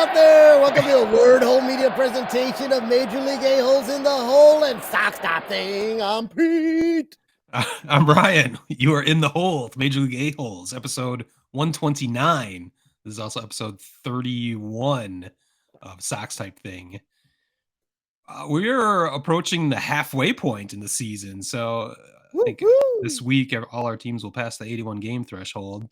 out there? Welcome to a Word Hole Media presentation of Major League A-Holes in the Hole and Sock Stop Thing. I'm Pete. I'm Ryan. You are in the hole. Major League A-Holes, episode 129. This is also episode 31 of Sox Type Thing. We're approaching the halfway point in the season, so I think this week all our teams will pass the 81 game threshold.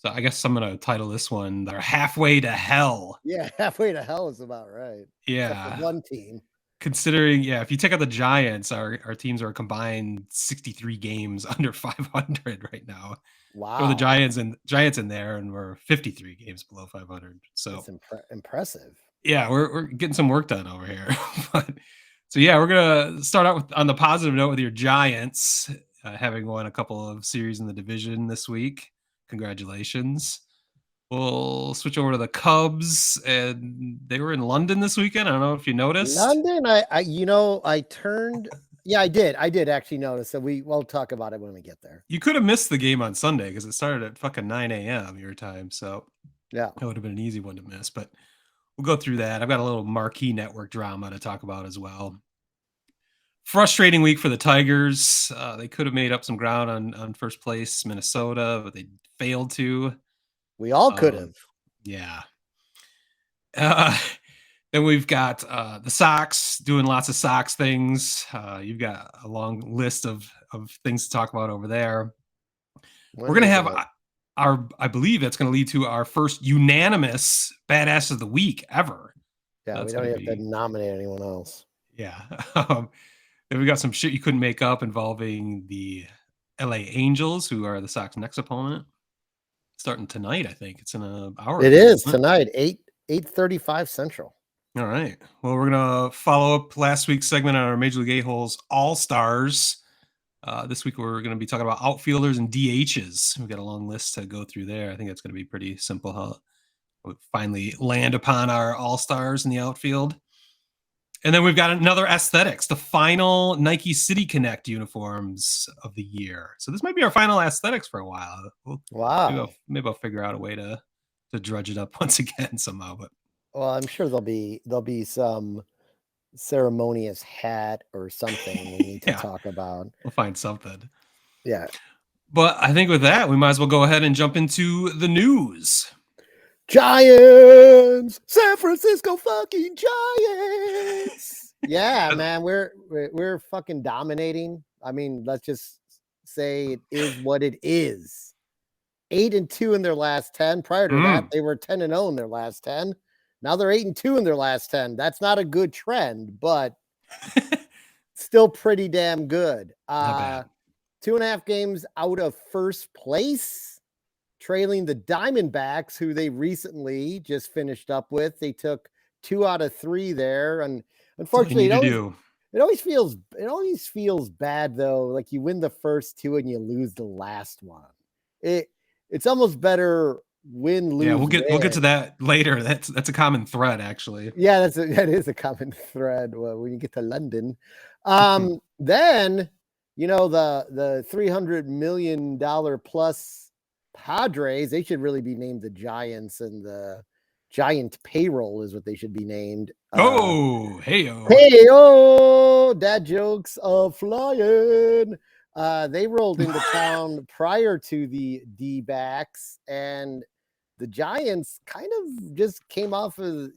So I guess I'm going to title this one, "They're Halfway to Hell." Yeah, halfway to hell is about right. Yeah. One team. Considering, if you take out the Giants, our teams are combined 63 games under 500 right now. Wow. Throw the Giants in there, and we're 53 games below 500. So that's impressive. Yeah, we're getting some work done over here. So yeah, we're gonna start out on the positive note with your Giants having won a couple of series in the division this week. Congratulations. We'll switch over to the Cubs, and they were in London this weekend. I don't know if you noticed. London, I turned. Yeah, I did actually notice. So we'll talk about it when we get there. You could have missed the game on Sunday because it started at fucking 9 a.m. your time. So yeah, that would have been an easy one to miss. But we'll go through that. I've got a little Marquee Network drama to talk about as well. Frustrating week for the Tigers. They could have made up some ground on first place Minnesota, but they failed to. We all could have. Yeah. Then we've got the Sox doing lots of Sox things. You've got a long list of things to talk about over there. We're going to have I believe that's going to lead to our first unanimous Badass of the Week ever. Yeah, we don't have to nominate anyone else. Yeah. Then we got some shit you couldn't make up involving the LA Angels, who are the Sox next opponent. Starting tonight, I think. It's in an hour. It is tonight, 8:35 Central. All right. Well, we're going to follow up last week's segment on our Major League A-Holes All-Stars. This week, we're going to be talking about outfielders and DHs. We've got a long list to go through there. I think it's going to be pretty simple how we finally land upon our All-Stars in the outfield. And then we've got another aesthetics, the final Nike City Connect uniforms of the year. So this might be our final aesthetics for a while. Wow. Maybe I'll figure out a way to drudge it up once again somehow. But well, I'm sure there'll be some ceremonious hat or something we need to talk about. We'll find something. Yeah. But I think with that, we might as well go ahead and jump into the news. Giants, San Francisco fucking Giants. Yeah, man, we're fucking dominating. I mean, let's just say it is what it is. 8-2 in their last 10. Prior to that, they were 10-0 in their last 10. Now they're 8-2 in their last 10. That's not a good trend, but still pretty damn good. 2.5 games out of first place, trailing the Diamondbacks, who they recently just finished up with. They took 2 out of 3 there, and unfortunately, it always feels bad though. Like you win the first 2 and you lose the last one. It's almost better win, lose. Yeah, we'll get to that later. That's a common thread, actually. Yeah, that is a common thread when you get to London. Then the $300 million plus Padres, they should really be named the Giants, and the Giant payroll is what they should be named. Hey-o, dad jokes of flying. They rolled into town prior to the D-backs, and the Giants kind of just came off of,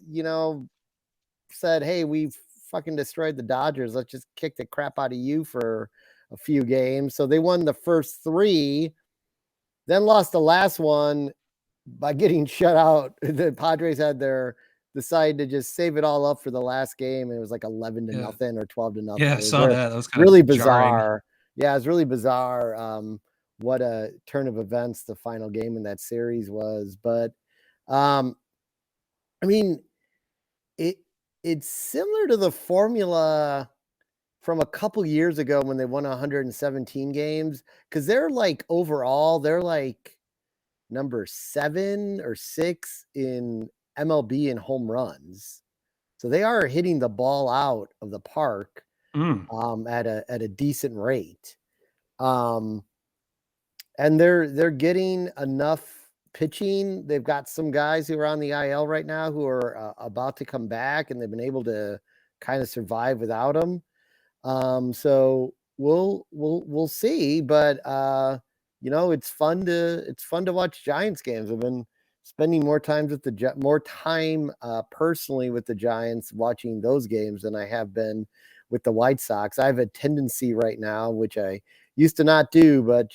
said, hey, we've fucking destroyed the Dodgers. Let's just kick the crap out of you for a few games. So they won the first 3, then lost the last one by getting shut out. The Padres had decided to just save it all up for the last game. And it was like 11-0 or 12-0. Yeah, I saw that. That was kind really of bizarre. Jarring. Yeah, it's really bizarre. What a turn of events the final game in that series was. But I mean, it's similar to the formula from a couple years ago when they won 117 games, because they're like overall, they're like number 7 or 6 in MLB in home runs. So they are hitting the ball out of the park at a decent rate. And they're getting enough pitching, they've got some guys who are on the IL right now who are about to come back, and they've been able to kind of survive without them. So we'll see, but it's fun to watch Giants games. I've been spending more time personally with the Giants watching those games than I have been with the White Sox. I have a tendency right now, which I used to not do, but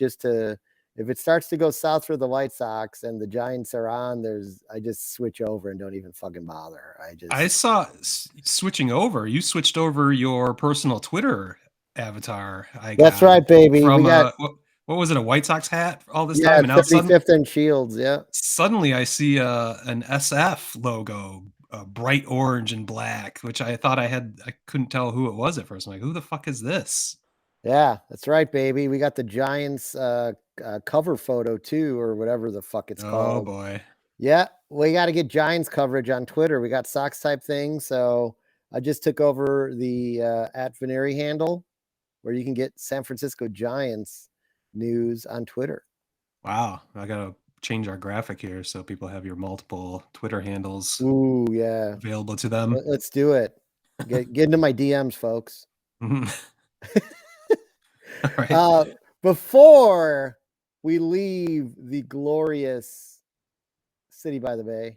if it starts to go south for the White Sox and the Giants are on, I just switch over and don't even fucking bother. I saw switching over. You switched over your personal Twitter avatar. That's right, baby. From we got what was it, a White Sox hat all this time? And now 35th and Shields. Yeah. Suddenly I see an SF logo, bright orange and black, which I thought I couldn't tell who it was at first. I'm like, who the fuck is this? Yeah, that's right, baby. We got the Giants cover photo too, or whatever the fuck it's called. Oh boy. Yeah, we got to get Giants coverage on Twitter. We got Sox type thing, so I just took over the @Veneri handle, where you can get San Francisco Giants news on Twitter. Wow, I gotta change our graphic here so people have your multiple Twitter handles. Ooh, yeah, available to them. Let's do it. Get into my DMs, folks. All right. Before we leave the glorious city by the bay,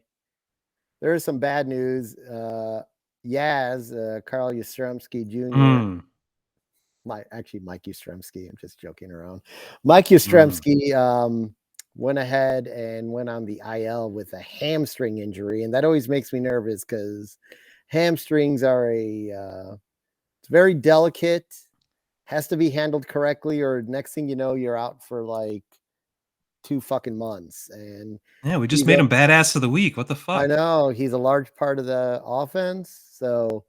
there is some bad news. Carl Yastrzemski Jr. Mike Yastrzemski. I'm just joking around. Mike Yastrzemski went ahead and went on the IL with a hamstring injury, and that always makes me nervous because hamstrings are it's very delicate. Has to be handled correctly, or next thing you know, you're out for like 2 fucking months. And yeah, we just made him badass of the week. What the fuck? I know, he's a large part of the offense. So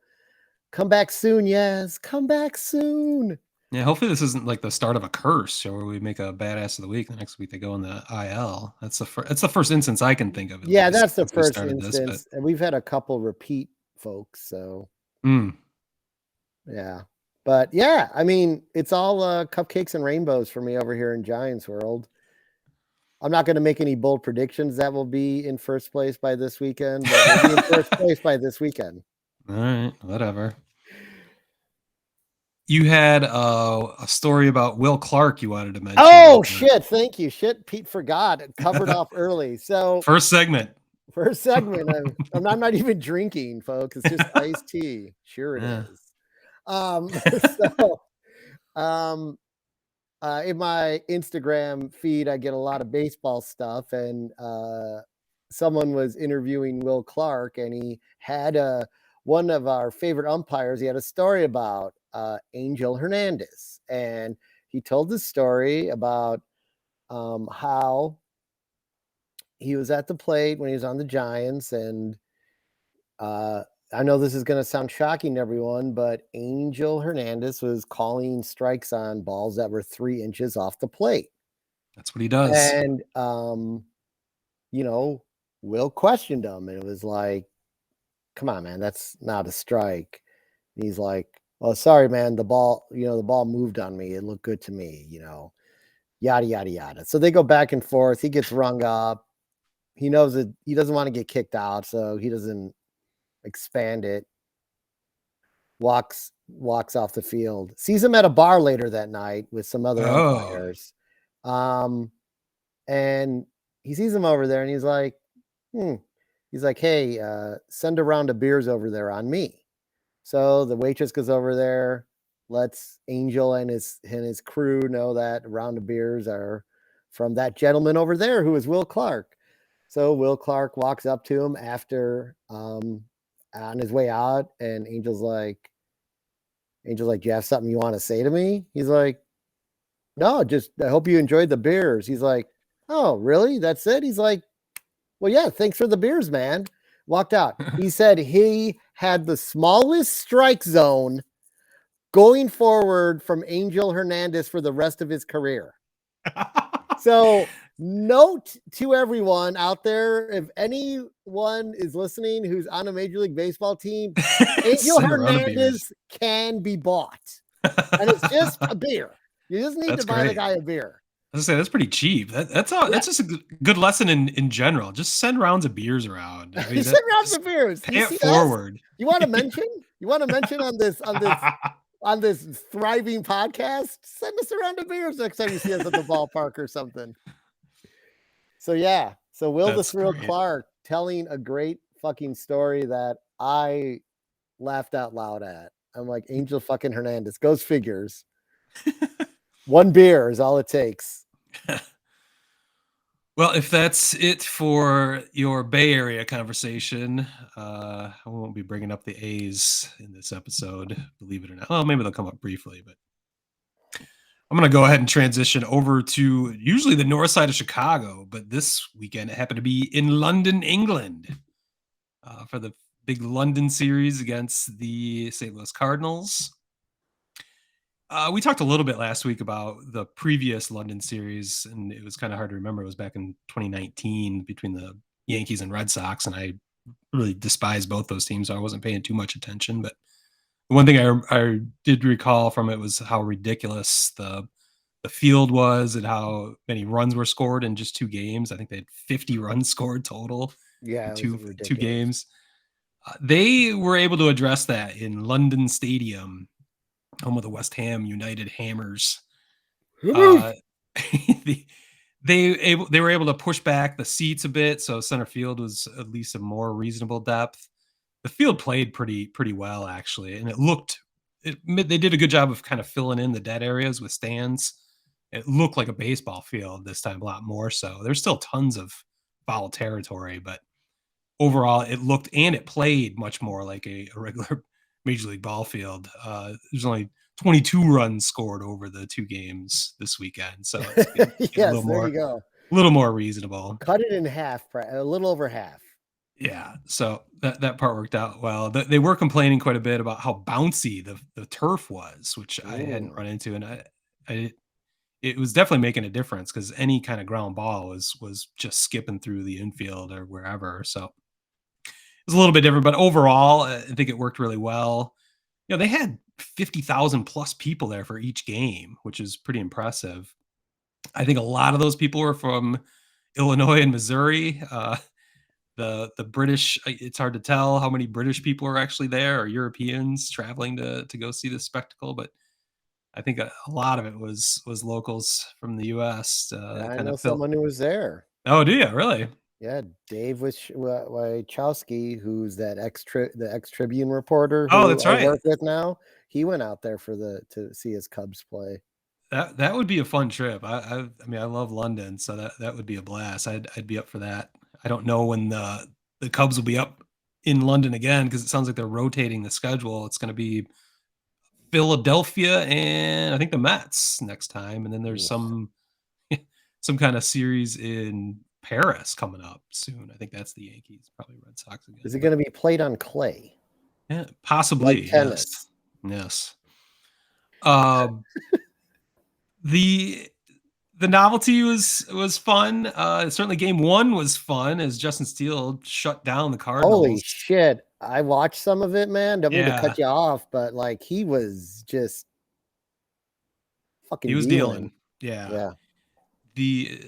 come back soon, yes. Come back soon. Yeah, hopefully this isn't like the start of a curse, or where we make a badass of the week. The next week they go in the IL. That's the first instance I can think of. Yeah, that's the first instance, and we've had a couple repeat folks. So yeah. But yeah, I mean, it's all cupcakes and rainbows for me over here in Giants world. I'm not going to make any bold predictions that will be in first place by this weekend, but we'll be in first place by this weekend. All right, whatever. You had a story about Will Clark you wanted to mention. Oh, shit. Thank you. Shit, Pete forgot. Covered off early. So First segment. I'm not even drinking, folks. It's just iced tea. Sure it is. In my Instagram feed, I get a lot of baseball stuff, and someone was interviewing Will Clark, and he had one of our favorite umpires. He had a story about Angel Hernandez, and he told the story about how he was at the plate when he was on the Giants, and I know this is going to sound shocking to everyone, but Angel Hernandez was calling strikes on balls that were 3 inches off the plate. That's what he does. And, Will questioned him, and it was like, come on, man, that's not a strike. And he's like, oh, sorry, man, the ball moved on me. It looked good to me, yada, yada, yada. So they go back and forth. He gets rung up. He knows that he doesn't want to get kicked out, so he doesn't expand it. Walks off the field. Sees him at a bar later that night with some other umpires. And he sees him over there, and he's like, hey, send a round of beers over there on me. So the waitress goes over there, lets Angel and his crew know that a round of beers are from that gentleman over there who is Will Clark. So Will Clark walks up to him after on his way out, and Angel's like, do you have something you want to say to me? He's like, no, just I hope you enjoyed the beers. He's like, oh, really? That's it? He's like, well, yeah, thanks for the beers, man. Walked out. He said he had the smallest strike zone going forward from Angel Hernandez for the rest of his career. So note to everyone out there, if anyone is listening who's on a Major League Baseball team, Angel Hernandez can be bought. And it's just a beer. You just need to buy the guy a beer. was gonna say that's pretty cheap. That's all. Yeah. That's just a good lesson in general. Just send rounds of beers around. I mean, Send rounds just of beers. pay You it see us? forward. You want to mention? You want to mention on this thriving podcast? Send us a round of beers next time you see us at the ballpark or something. So yeah. So Will the That's Thrill great. Clark telling a great fucking story that I laughed out loud at. I'm like, Angel fucking Hernandez. Goes figures. One beer is all it takes. Well, if that's it for your Bay Area conversation, I won't be bringing up the A's in this episode, believe it or not. Well, maybe they'll come up briefly, but I'm going to go ahead and transition over to usually the north side of Chicago, but this weekend it happened to be in London, England, for the big London series against the St. Louis Cardinals. We talked a little bit last week about the previous London series, and it was kind of hard to remember. It was back in 2019 between the Yankees and Red Sox, and I really despise both those teams, so I wasn't paying too much attention. But the one thing I did recall from it was how ridiculous the field was and how many runs were scored in just 2 games. I think they had 50 runs scored total Yeah, in it was two ridiculous. games. They were able to address that in London Stadium, home of the West Ham United Hammers. they, they were able to push back the seats a bit, so center field was at least a more reasonable depth. The field played pretty well actually, and they did a good job of kind of filling in the dead areas with stands. It looked like a baseball field this time, a lot more so. There's still tons of foul territory, but overall it played much more like a regular Major League ball field. There's only 22 runs scored over the 2 games this weekend, so it's getting yes, there you go. A little more reasonable. Cut it in half, a little over half. Yeah, so that part worked out well. They were complaining quite a bit about how bouncy the turf was, which I hadn't run into, and it was definitely making a difference because any kind of ground ball was just skipping through the infield or wherever. So it was a little bit different, but overall, I think it worked really well. You know, they had 50,000 plus people there for each game, which is pretty impressive. I think a lot of those people were from Illinois and Missouri. The British, it's hard to tell how many British people are actually there or Europeans traveling to go see this spectacle, but I think a lot of it was locals from the US. I Kind know of felt. someone who was there. Oh, do you really? Yeah, Dave Wachowski, who's the ex Tribune reporter Oh, who that's I right. work with now. He went out there to see his Cubs play. That would be a fun trip. I mean, I love London, so that would be a blast. I'd be up for that. I don't know when the Cubs will be up in London again because it sounds like they're rotating the schedule. It's going to be Philadelphia and I think the Mets next time, and then there's some kind of series in Paris coming up soon. I think that's the Yankees, probably Red Sox again. Is it going to be played on clay? Yeah, possibly. Like tennis? Yes. The novelty was fun. Certainly game 1 was fun as Justin Steele shut down the Cardinals. Holy shit. I watched some of it, man. Don't mean to cut you off, but like he was just fucking He was dealing. Yeah. The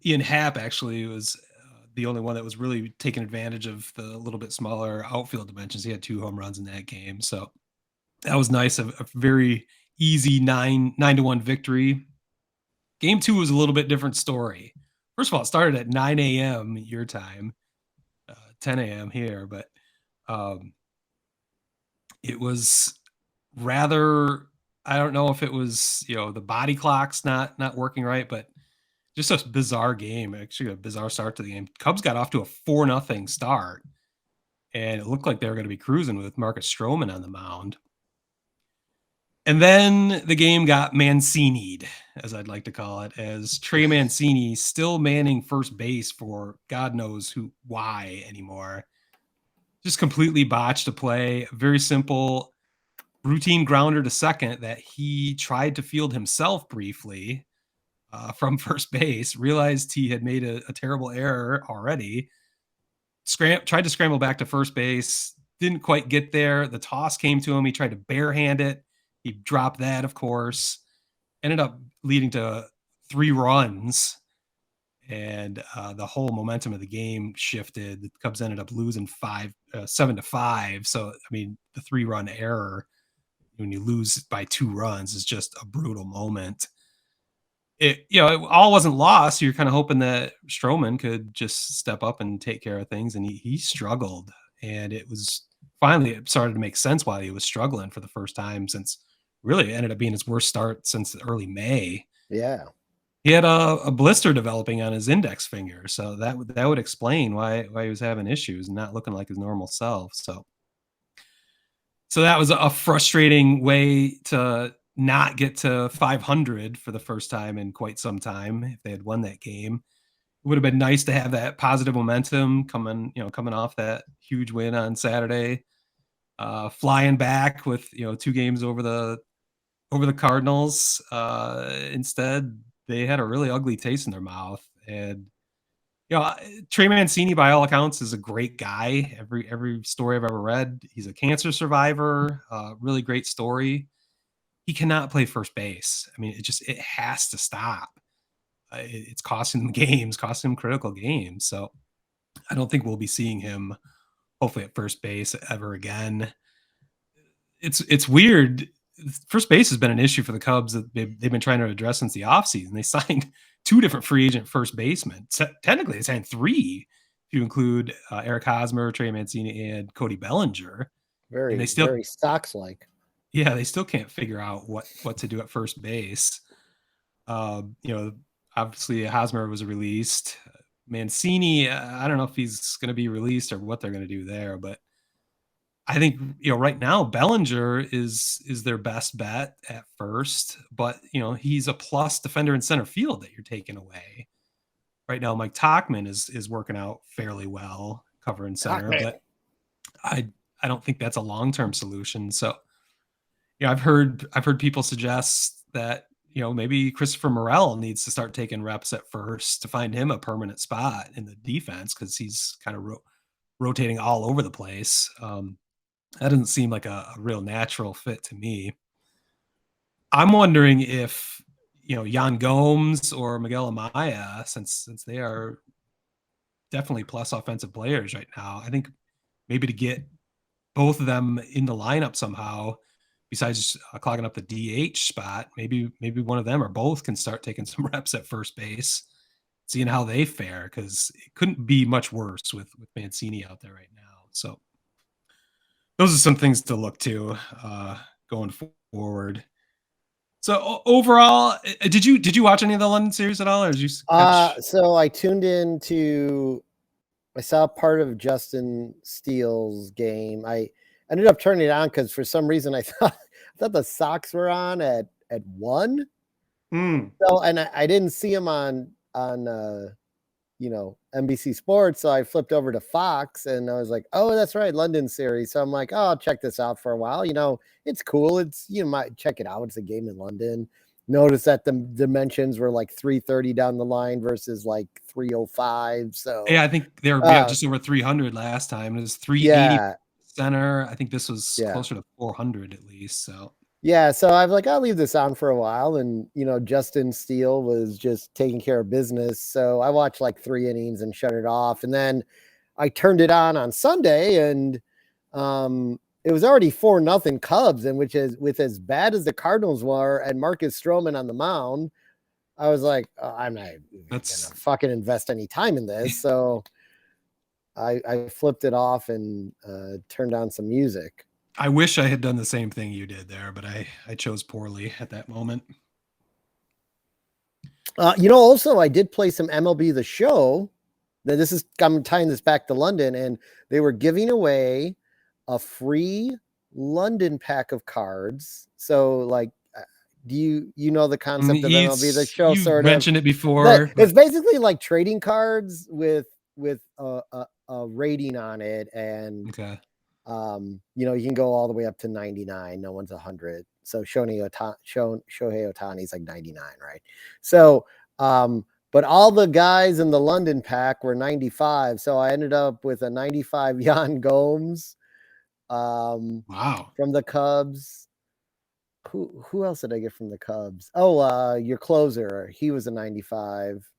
Ian Happ actually was the only one that was really taking advantage of the little bit smaller outfield dimensions. He had 2 home runs in that game, so that was nice. A very easy 9-1 victory. Game 2 was a little bit different story. First of all, it started at 9 a.m. your time, 10 a.m. here, but it was rather, I don't know if it was, the body clock's not working right, but just a bizarre game. Actually, a bizarre start to the game. Cubs got off to a 4-0 start, and it looked like they were going to be cruising with Marcus Stroman on the mound. And then the game got Mancini'd, as I'd like to call it, as Trey Mancini still manning first base for God knows why anymore. Just completely botched a play. Very simple routine grounder to second that he tried to field himself briefly from first base, realized he had made a terrible error already, tried to scramble back to first base, didn't quite get there. The toss came to him. He tried to barehand it. He dropped that, of course. Ended up leading to 3 runs, and the whole momentum of the game shifted. The Cubs ended up losing 7-5. So, I mean, the 3-run error when you lose by 2 runs is just a brutal moment. It all wasn't lost. You're kind of hoping that Stroman could just step up and take care of things, and he struggled. And it started to make sense why he was struggling for the first time since really it ended up being his worst start since early May. Yeah. He had a blister developing on his index finger, so that would explain why he was having issues and not looking like his normal self. So that was a frustrating way to not get to 500 for the first time in quite some time. If they had won that game, it would have been nice to have that positive momentum coming off that huge win on Saturday, flying back with 2 games over the Cardinals. Instead, they had a really ugly taste in their mouth. And Trey Mancini, by all accounts, is a great guy. Every story I've ever read, he's a cancer survivor. Really great story. He cannot play first base. I mean, it has to stop. It's costing him games, costing him critical games. So I don't think we'll be seeing him, hopefully, at first base ever again. It's weird. First base has been an issue for the Cubs that they've been trying to address since the offseason. They signed 2 different free agent first basemen. Technically, they signed 3 if you include Eric Hosmer, Trey Mancini, and Cody Bellinger. Very Sox-like. Yeah, they still can't figure out what to do at first base. Obviously Hosmer was released. Mancini, I don't know if he's going to be released or what they're going to do there, but I think right now Bellinger is their best bet at first, but he's a plus defender in center field that you're taking away. Right now Mike Tauchman is working out fairly well covering center, but I don't think that's a long-term solution. So I've heard people suggest that maybe Christopher Morel needs to start taking reps at first to find him a permanent spot in the defense because he's kind of rotating all over the place. That doesn't seem like a real natural fit to me. I'm wondering if Yan Gomes or Miguel Amaya, since they are definitely plus offensive players right now, I think maybe to get both of them in the lineup somehow, besides clogging up the DH spot, maybe one of them or both can start taking some reps at first base, seeing how they fare, because it couldn't be much worse with Mancini out there right now. So those are some things to look to going forward. So overall, did you watch any of the London series at all, or did you catch? So I tuned in I saw part of Justin Steele's game. I ended up turning it on because for some reason I thought the Sox were on at 1. So, and I didn't see him on NBC Sports. So I flipped over to Fox and I was like, oh, that's right, London series. So I'm like, oh, I'll check this out for a while. It's cool. It's, might check it out. It's a game in London. Notice that the dimensions were like 330 down the line versus like 305. So yeah, I think they were just over 300 last time. It was 380 center. I think this was closer to 400 at least. So yeah, so I was like, I'll leave this on for a while. And, Justin Steele was just taking care of business. So I watched like 3 innings and shut it off. And then I turned it on Sunday and it was already 4-0 Cubs. And which is with as bad as the Cardinals were and Marcus Stroman on the mound, I was like, I'm not going to fucking invest any time in this. So I flipped it off and turned on some music. I wish I had done the same thing you did there, but I chose poorly at that moment. Also, I did play some MLB The Show. Now, I'm tying this back to London, and they were giving away a free London pack of cards. So, like, do you know the concept of MLB The Show? You mentioned it before. It's basically like trading cards with a rating on it, and okay. You can go all the way up to 99. No one's 100. So Shohei Ohtani is like 99, right? So, but all the guys in the London pack were 95. So I ended up with a 95 Yan Gomes. Wow. From the Cubs, who else did I get from the Cubs? Oh, your closer. He was a 95.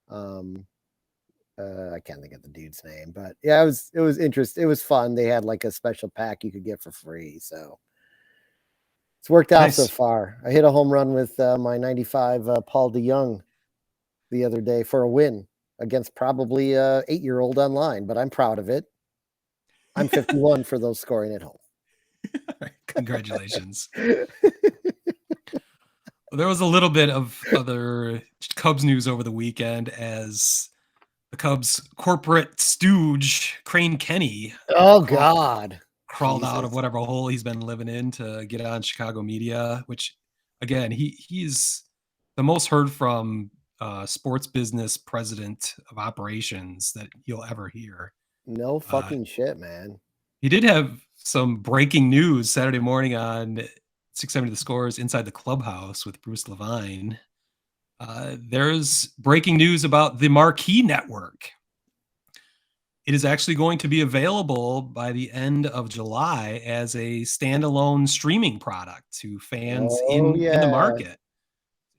I can't think of the dude's name, but yeah, it was interesting. It was fun. They had like a special pack you could get for free, so it's worked out so Nice. far. I hit a home run with my 95 Paul DeYoung the other day for a win against probably a 8-year-old online, but I'm proud of it. I'm 51 for those scoring at home. Congratulations. There was a little bit of other Cubs news over the weekend as the Cubs corporate stooge, Crane Kenny, Oh, God. crawled out of Jesus. whatever hole he's been living in to get on Chicago media, which, again, he's the most heard from sports business president of operations that you'll ever hear. No Uh, fucking shit, man. He did have some breaking news Saturday morning on 670 The Scores Inside the Clubhouse with Bruce Levine. There's breaking news about the Marquee Network. It is actually going to be available by the end of July as a standalone streaming product to fans Oh, in the yeah. market.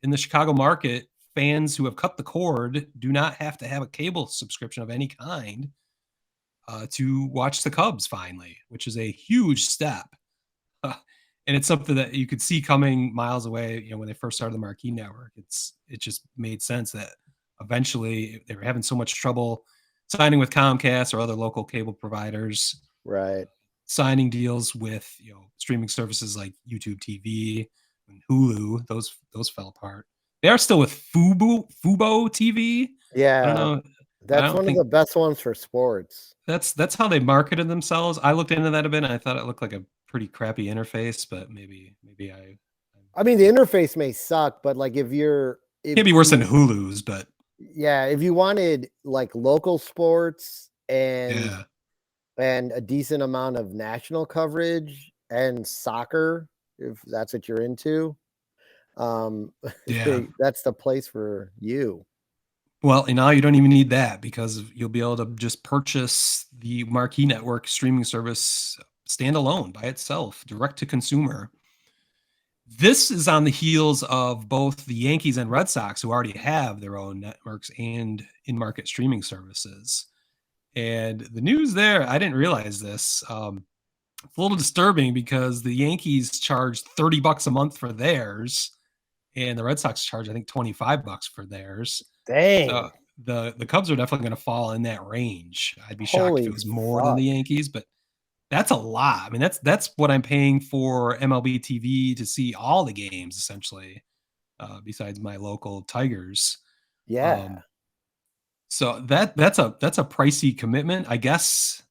In the Chicago market, fans who have cut the cord do not have to have a cable subscription of any kind to watch the Cubs finally, which is a huge step. And it's something that you could see coming miles away. When they first started the Marquee Network, it just made sense that eventually they were having so much trouble signing with Comcast or other local cable providers, Right. signing deals with streaming services like YouTube TV and Hulu. Those fell apart. They are still with Fubo TV. I don't Yeah. know. I That's don't one of think the best ones for sports. that's how they marketed themselves. I looked into that a bit, and I thought it looked like a pretty crappy interface, but maybe I mean, the interface may suck, but like if can't be worse than Hulu's, but yeah, if you wanted like local sports yeah. and a decent amount of national coverage and soccer, if that's what you're into, um, Yeah. that's the place for you. Well, and now you don't even need that because you'll be able to just purchase the Marquee Network streaming service standalone by itself, direct to consumer. This is on the heels of both the Yankees and Red Sox, who already have their own networks and in-market streaming services. And the news there, I didn't realize this. It's a little disturbing because the Yankees charge $30 a month for theirs, and the Red Sox charge, I think, $25 for theirs. So Dang. the Cubs are definitely going to fall in that range. I'd be shocked if it Holy was more than fuck. the Yankees, but that's a lot. I mean, that's what I'm paying for MLB TV to see all the games essentially, besides my local Tigers. Yeah. So that's a pricey commitment, I guess.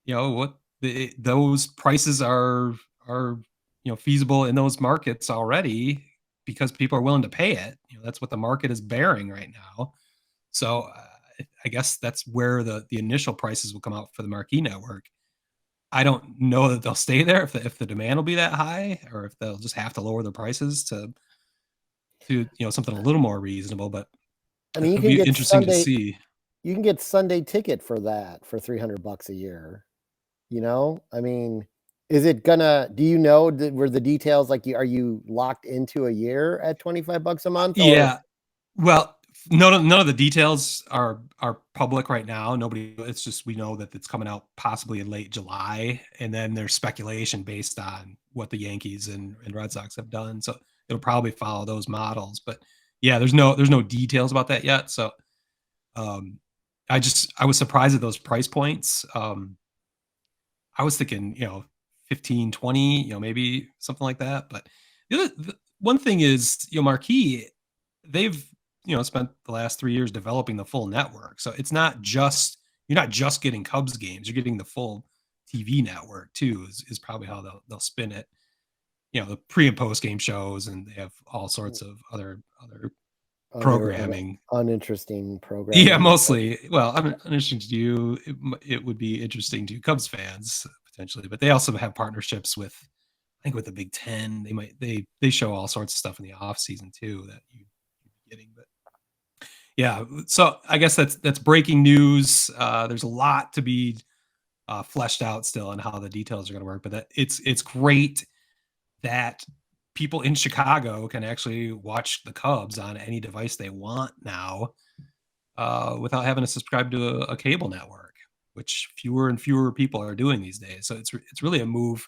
What those prices are feasible in those markets already because people are willing to pay it. That's what the market is bearing right now. So I guess that's where the initial prices will come out for the Marquee Network. I don't know that they'll stay there if the demand will be that high, or if they'll just have to lower the prices to something a little more reasonable. But I mean, it'll be interesting to see. you can get Sunday ticket for that for $300 a year. I mean, is it gonna, do you know, were the details like, are you locked into a year at $25 a month or? Yeah. Well, none of the details are public right now. Nobody. It's just we know that it's coming out possibly in late July, and then there's speculation based on what the Yankees and Red Sox have done. So it'll probably follow those models. But yeah, there's no details about that yet. So I was surprised at those price points. I was thinking 15, 20, maybe something like that. But the one thing is, Marquee, they've spent the last 3 years developing the full network. So it's not just you're not just getting Cubs games, you're getting the full TV network too, is probably how they'll spin it. The pre and post game shows, and they have all sorts of other programming. Uninteresting Yeah, programming. mostly. Well, I'm interesting to you. It would be interesting to Cubs fans potentially, but they also have partnerships with, I think, with the Big Ten. They show all sorts of stuff in the off season too that you'd be getting. But yeah, so I guess that's breaking news. There's a lot to be fleshed out still on how the details are going to work, but it's great that people in Chicago can actually watch the Cubs on any device they want now, without having to subscribe to a cable network, which fewer and fewer people are doing these days. So it's really a move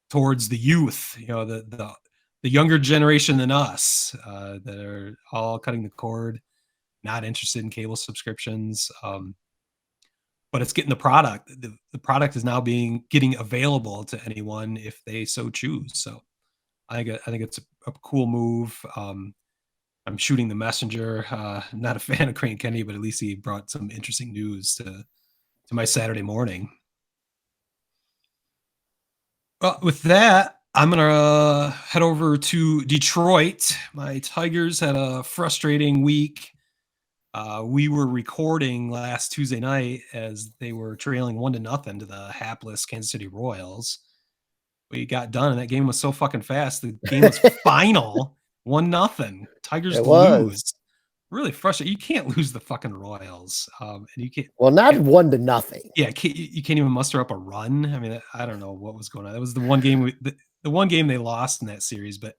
towards the youth, the younger generation than us, that are all cutting the cord, not interested in cable subscriptions. But it's getting the product. The product is now getting available to anyone if they so choose. So I think it's a cool move. I'm shooting the messenger. Not a fan of Crane Kennedy, but at least he brought some interesting news to my Saturday morning. Well, with that, I'm gonna head over to Detroit. My Tigers had a frustrating week. We were recording last Tuesday night as they were trailing 1-0 to the hapless Kansas City Royals. We got done, and that game was so fucking fast. The game was final, 1-0. Tigers It was. lose. Really frustrating. You can't lose the fucking Royals, and you can't. Well, not 1-0. Yeah, you can't even muster up a run. I mean, I don't know what was going on. That was the one game the one game they lost in that series, but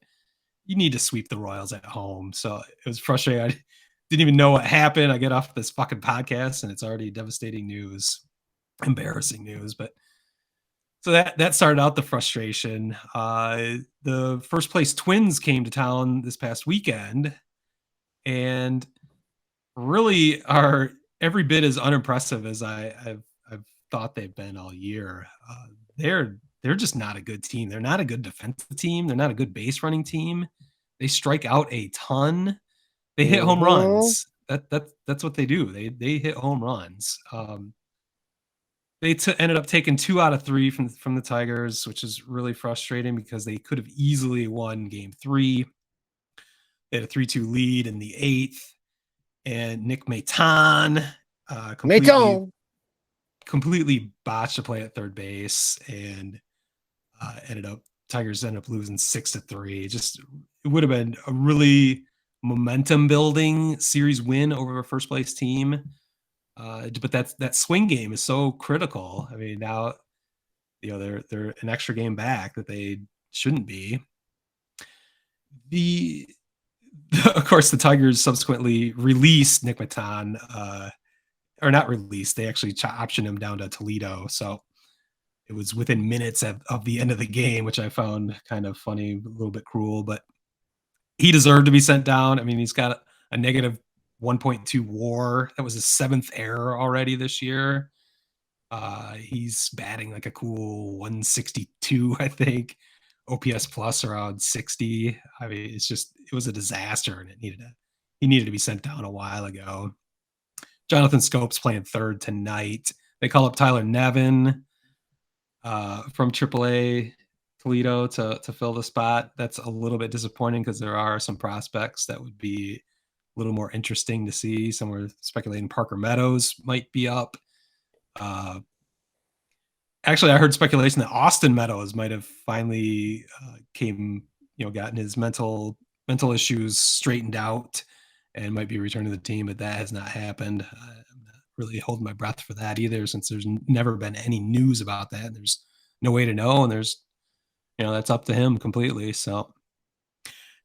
you need to sweep the Royals at home. So it was frustrating. I didn't even know what happened. I get off this fucking podcast and it's already devastating news, embarrassing news. But so that started out the frustration. The first place Twins came to town this past weekend and really are every bit as unimpressive as I've thought they've been all year. They're just not a good team. They're not a good defensive team. They're not a good base running team. They strike out a ton. They hit home runs. That's what they do. They hit home runs. They ended up taking 2 out of 3 from the Tigers, which is really frustrating because they could have easily won Game 3. They had a 3-2 lead in the 8th, and Nick Maton completely botched a play at third base, and Tigers ended up losing 6-3. It would have been a really momentum building series win over a first place team. But that swing game is so critical. I mean, now, they're an extra game back that they shouldn't be. Of course, the Tigers subsequently released Nick Maton, or not released. They actually optioned him down to Toledo. So it was within minutes of the end of the game, which I found kind of funny, a little bit cruel, but he deserved to be sent down. I mean, he's got a negative 1.2 WAR. That was his 7th error already this year. He's batting like a cool 162, I think. OPS plus around 60. I mean, it was a disaster, and he needed to be sent down a while ago. Jonathan Scope's playing third tonight. They call up Tyler Nevin from AAA Toledo to fill the spot. That's a little bit disappointing because there are some prospects that would be a little more interesting to see. Some were speculating Parker Meadows might be up. Actually, I heard speculation that Austin Meadows might have finally gotten his mental issues straightened out and might be returning to the team, but that has not happened. I'm not really holding my breath for that either, since there's never been any news about that. There's no way to know, and that's up to him completely. So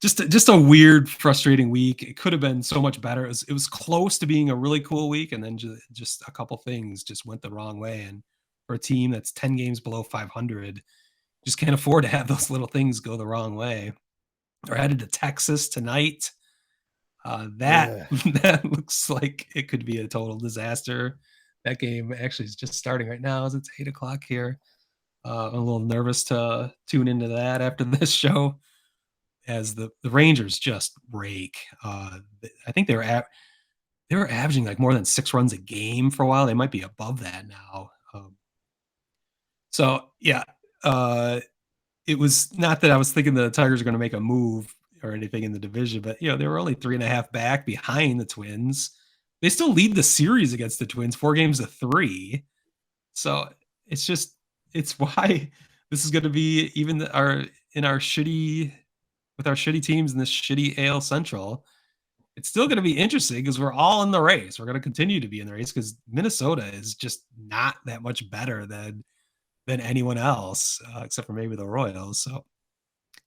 just a weird, frustrating week. It could have been so much better. It was close to being a really cool week, and then just a couple things just went the wrong way. And for a team that's 10 games below 500, just can't afford to have those little things go the wrong way. They're headed to Texas tonight. That looks like it could be a total disaster. That game actually is just starting right now as it's 8:00 here. I'm a little nervous to tune into that after this show, as the Rangers just rake. I think they were averaging like more than 6 runs a game for a while. They might be above that now. So yeah, it was not that I was thinking the Tigers are going to make a move or anything in the division, but they were only 3.5 back behind the Twins. They still lead the series against the Twins 4 games to 3. So it's why this is going to be even with our shitty teams in this shitty AL Central. It's still going to be interesting because we're all in the race. We're going to continue to be in the race because Minnesota is just not that much better than anyone else, except for maybe the Royals. So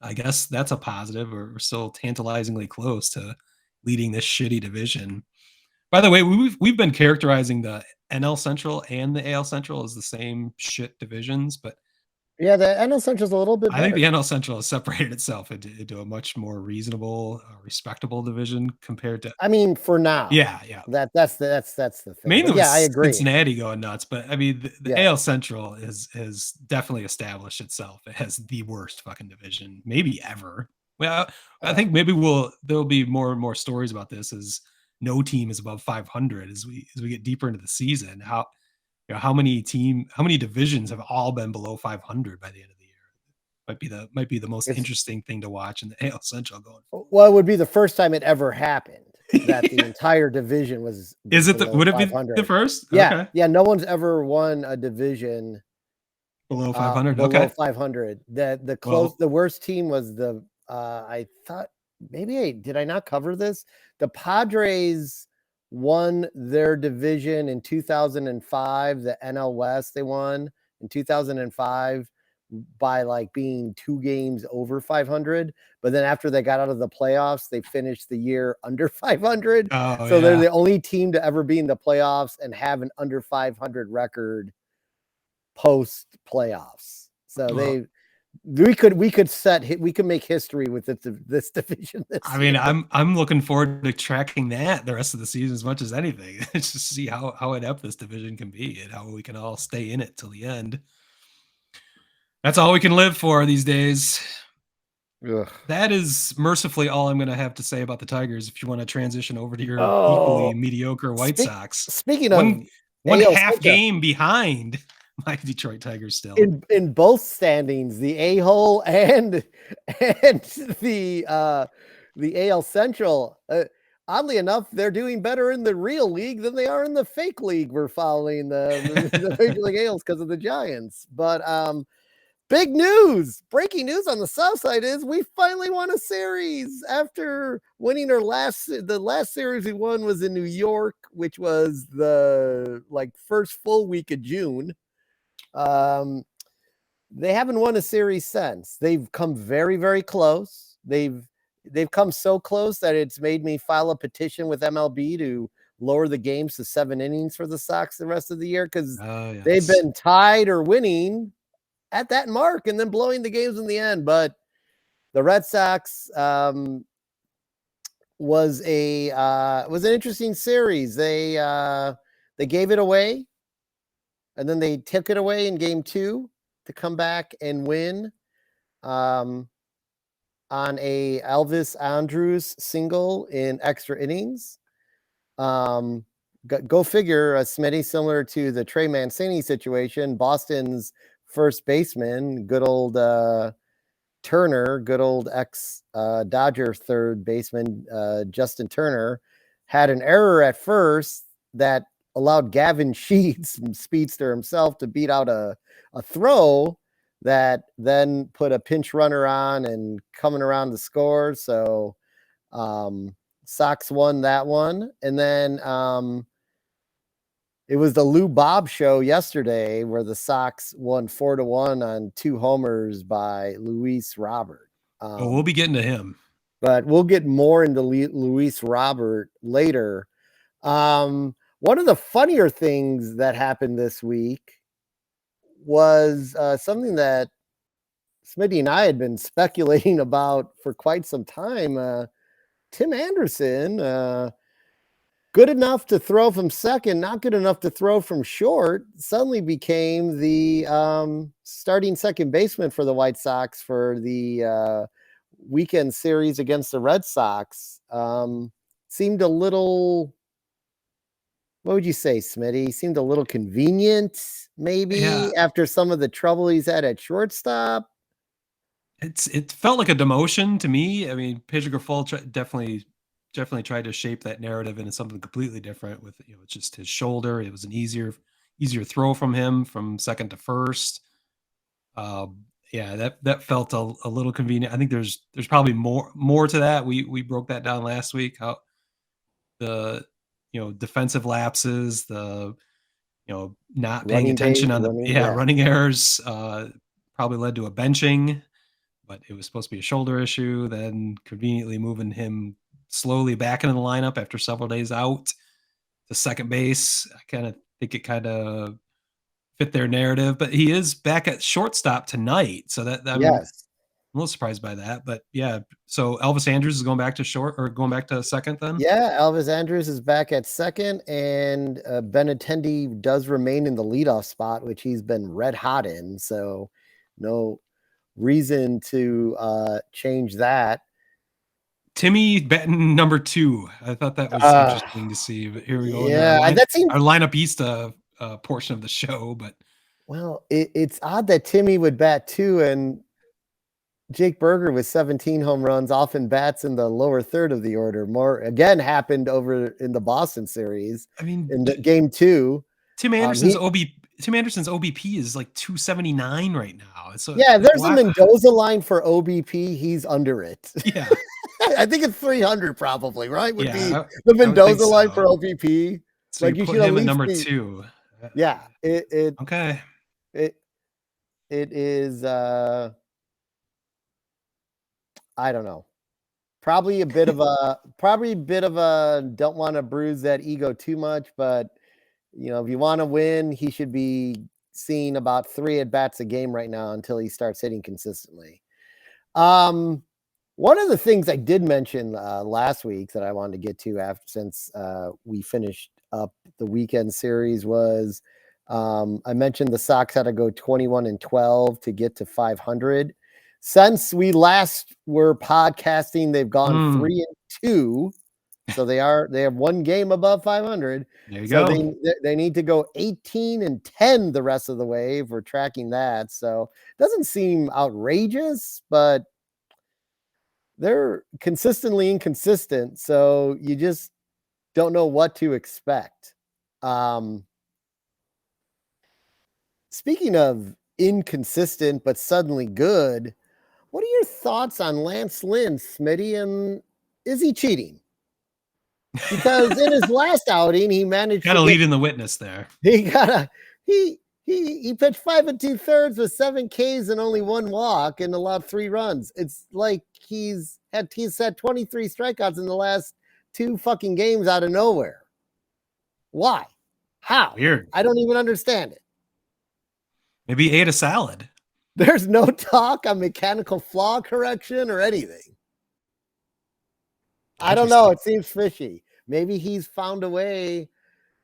I guess that's a positive. We're still tantalizingly close to leading this shitty division. By the way, we've been characterizing the NL Central and the AL Central as the same shit divisions, but Yeah, the NL Central's a little bit I think the better. NL Central has separated itself into a much more reasonable, respectable division compared to. I mean, for now, Yeah. that's the thing. Mainly But with yeah, I agree. Cincinnati going nuts, but I mean the Yeah, AL Central has definitely established itself. It has the worst fucking division, maybe ever. Well, I uh, think maybe there'll be more and more stories about this as no team is above 500 as we get deeper into the season. How many divisions have all been below 500 by the end of the year? Might be the most it's interesting thing to watch in the AL Central going forward. well, it would be the first time it ever happened that the entire division was Is it below would it be the 500. first? Yeah, Okay. yeah, no one's ever won a division Below 500. below Okay. 500. Well, The worst team was I thought did I not cover this? The Padres won their division in 2005, the NL West they won in 2005 by like being 2 games over 500, but then after they got out of the playoffs, they finished the year under 500. oh So they're yeah. the only team to ever be in the playoffs and have an under 500 record post playoffs. So Well, we could make history with this division this I mean, year. I'm looking forward to tracking that the rest of the season as much as anything. Just to see how inept this division can be and how we can all stay in it till the end. That's all we can live for these days. Ugh. That is mercifully all I'm going to have to say about the Tigers. If you want to transition over to your equally Oh, mediocre White speak Sox, speaking one of one AL half Central, game behind my Detroit Tigers still. in both standings, the a hole and the AL Central. Oddly enough, they're doing better in the real league than they are in the fake league. We're following the Major League Ales because of the Giants. But big news, breaking news on the South Side is we finally won a series after winning the last series we won was in New York, which was the first full week of June. They haven't won a series since. They've come very, very close. They've come so close that it's made me file a petition with MLB to lower the games to 7 innings for the Sox the rest of the year because Oh they've yes. been tied or winning at that mark and then blowing the games in the end. But the Red Sox was an interesting series. They gave it away, and then they took it away in game 2 to come back and win on a Elvis Andrus single in extra innings. Go figure, Smitty, similar to the Trey Mancini situation. Boston's first baseman, good old Turner, good old ex Dodger third baseman Justin Turner, had an error at first that allowed Gavin Sheets, speedster himself, to beat out a throw that then put a pinch runner on and coming around the score. So Sox won that one. And then it was the Lou Bob show yesterday where the Sox won 4-1 on 2 homers by Luis Robert. Oh, we'll be getting to him. But we'll get more into Luis Robert later. One of the funnier things that happened this week was something that Smitty and I had been speculating about for quite some time. Tim Anderson, good enough to throw from second, not good enough to throw from short, suddenly became the starting second baseman for the White Sox for the weekend series against the Red Sox. Seemed a little, what would you say, Smitty? Seemed a little convenient, maybe, Yeah, after some of the trouble he's had at shortstop. it felt like a demotion to me. I mean, Pedro Grifol definitely tried to shape that narrative into something completely different with just his shoulder. It was an easier throw from him from second to first. Yeah, that felt a little convenient. I think there's probably more to that. We broke that down last week. How the defensive lapses, the not paying attention on the Yeah. running errors probably led to a benching. but it was supposed to be a shoulder issue. Then conveniently moving him slowly back into the lineup after several days out to second base. I kind of think it kind of fit their narrative, but he is back at shortstop tonight. So that I'm Yes. a little surprised by that, but yeah. So Elvis Andrews is going back to short or going back to second then? Yeah, Elvis Andrews is back at second, and Benintendi does remain in the leadoff spot, which he's been red hot in. So no reason to change that. Timmy batting number 2. I thought that was interesting to see, but here we go in Yeah, that seems our lineup East portion of the show, but well. It's odd that Timmy would bat 2 and Jake Berger with 17 home runs often bats in the lower third of the order. More again happened over in the Boston series I mean, in the game 2. Tim Anderson's OBP is like 279 right now. So Yeah, like, there's a Mendoza line for OBP. He's under it. Yeah. I think it's 300 probably, right? Would be Yeah, the Mendoza line so. for OBP. So like you should put at him at least number be, 2. Yeah, Okay. it is I don't know. Probably a bit of a don't want to bruise that ego too much, but if you want to win, he should be seeing about 3 at bats a game right now until he starts hitting consistently. One of the things I did mention last week that I wanted to get to since we finished up the weekend series was I mentioned the Sox had to go 21-12 to get to 500. Since we last were podcasting, they've gone 3-2. So they have 1 game above 500. There you so go. they need to go 18-10 the rest of the way if we're tracking that. So it doesn't seem outrageous, but they're consistently inconsistent. So you just don't know what to expect. Speaking of inconsistent but suddenly good, what are your thoughts on Lance Lynn, Smitty, and is he cheating? Because in his last outing, he managed to lead in the witness there. He pitched 5 2/3 with 7 Ks and only 1 walk and allowed 3 runs. It's like he's had 23 strikeouts in the last 2 fucking games out of nowhere. Why? How? Weird. I don't even understand it. Maybe he ate a salad. There's no talk on mechanical flaw correction or anything. I don't know. It seems fishy. Maybe he's found a way.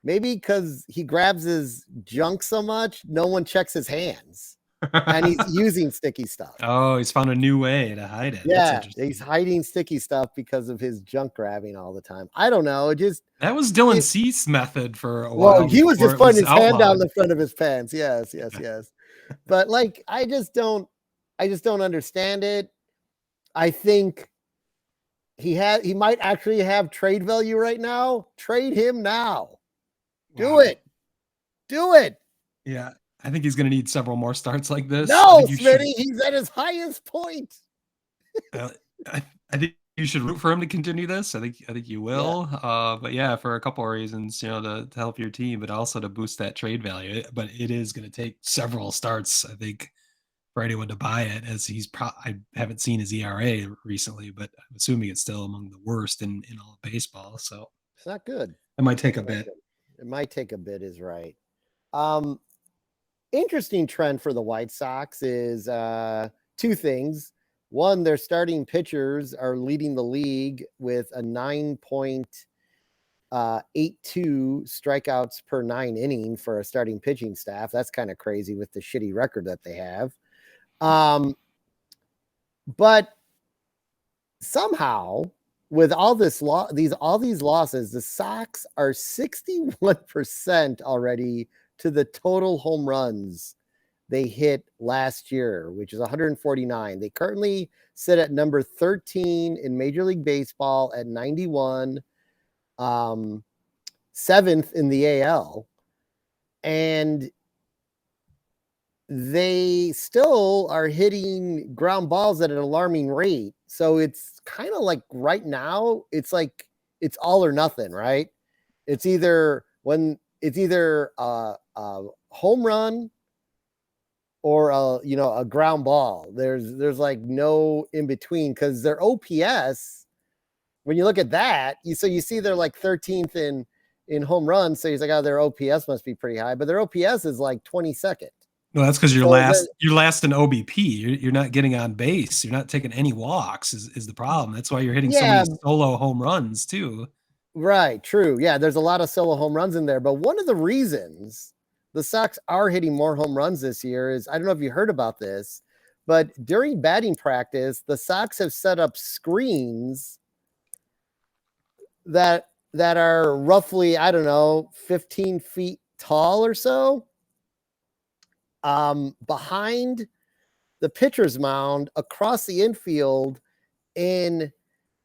Maybe because he grabs his junk so much, no one checks his hands. And he's using sticky stuff. Oh, he's found a new way to hide it. Yeah, he's hiding sticky stuff because of his junk grabbing all the time. I don't know. That was Dylan Cease's method for a while. Well, he was just putting his hand down the front of his pants. Yes. But I just don't understand it. I think he might actually have trade value right now. Trade him now. Do it. Yeah, I think he's going to need several more starts like this. No, Smitty, he's at his highest point. I think you should root for him to continue this. I think you will. Yeah. But yeah, for a couple of reasons, to help your team, but also to boost that trade value. But it is going to take several starts, I think, for anyone to buy it, as I haven't seen his ERA recently, but I'm assuming it's still among the worst in all of baseball. So it's not good. It might take a bit. It might take a bit is right. Interesting trend for the White Sox is 2 things. One, their starting pitchers are leading the league with a 9.82 strikeouts per 9 inning for a starting pitching staff. That's kind of crazy with the shitty record that they have. But somehow, with all these losses, the Sox are 61% already to the total home runs they hit last year, which is 149. They currently sit at number 13 in Major League Baseball at 91, 7th in the AL, and they still are hitting ground balls at an alarming rate. So it's kind of like right now, it's like it's all or nothing, right? It's either a home run or a ground ball. There's like no in between, because their OPS, when you look at that, you see they're like 13th in home runs. So he's like, oh, their OPS must be pretty high, but their OPS is like 22nd. Well, that's because you're So last in OBP. You're not getting on base. You're not taking any walks. Is the problem? That's why you're hitting so yeah, many solo home runs too. right, true. Yeah, there's a lot of solo home runs in there, but one of the reasons the Sox are hitting more home runs this year is, I don't know if you heard about this, but during batting practice, the Sox have set up screens that are roughly, I don't know, 15 feet tall or so, behind the pitcher's mound across the infield, in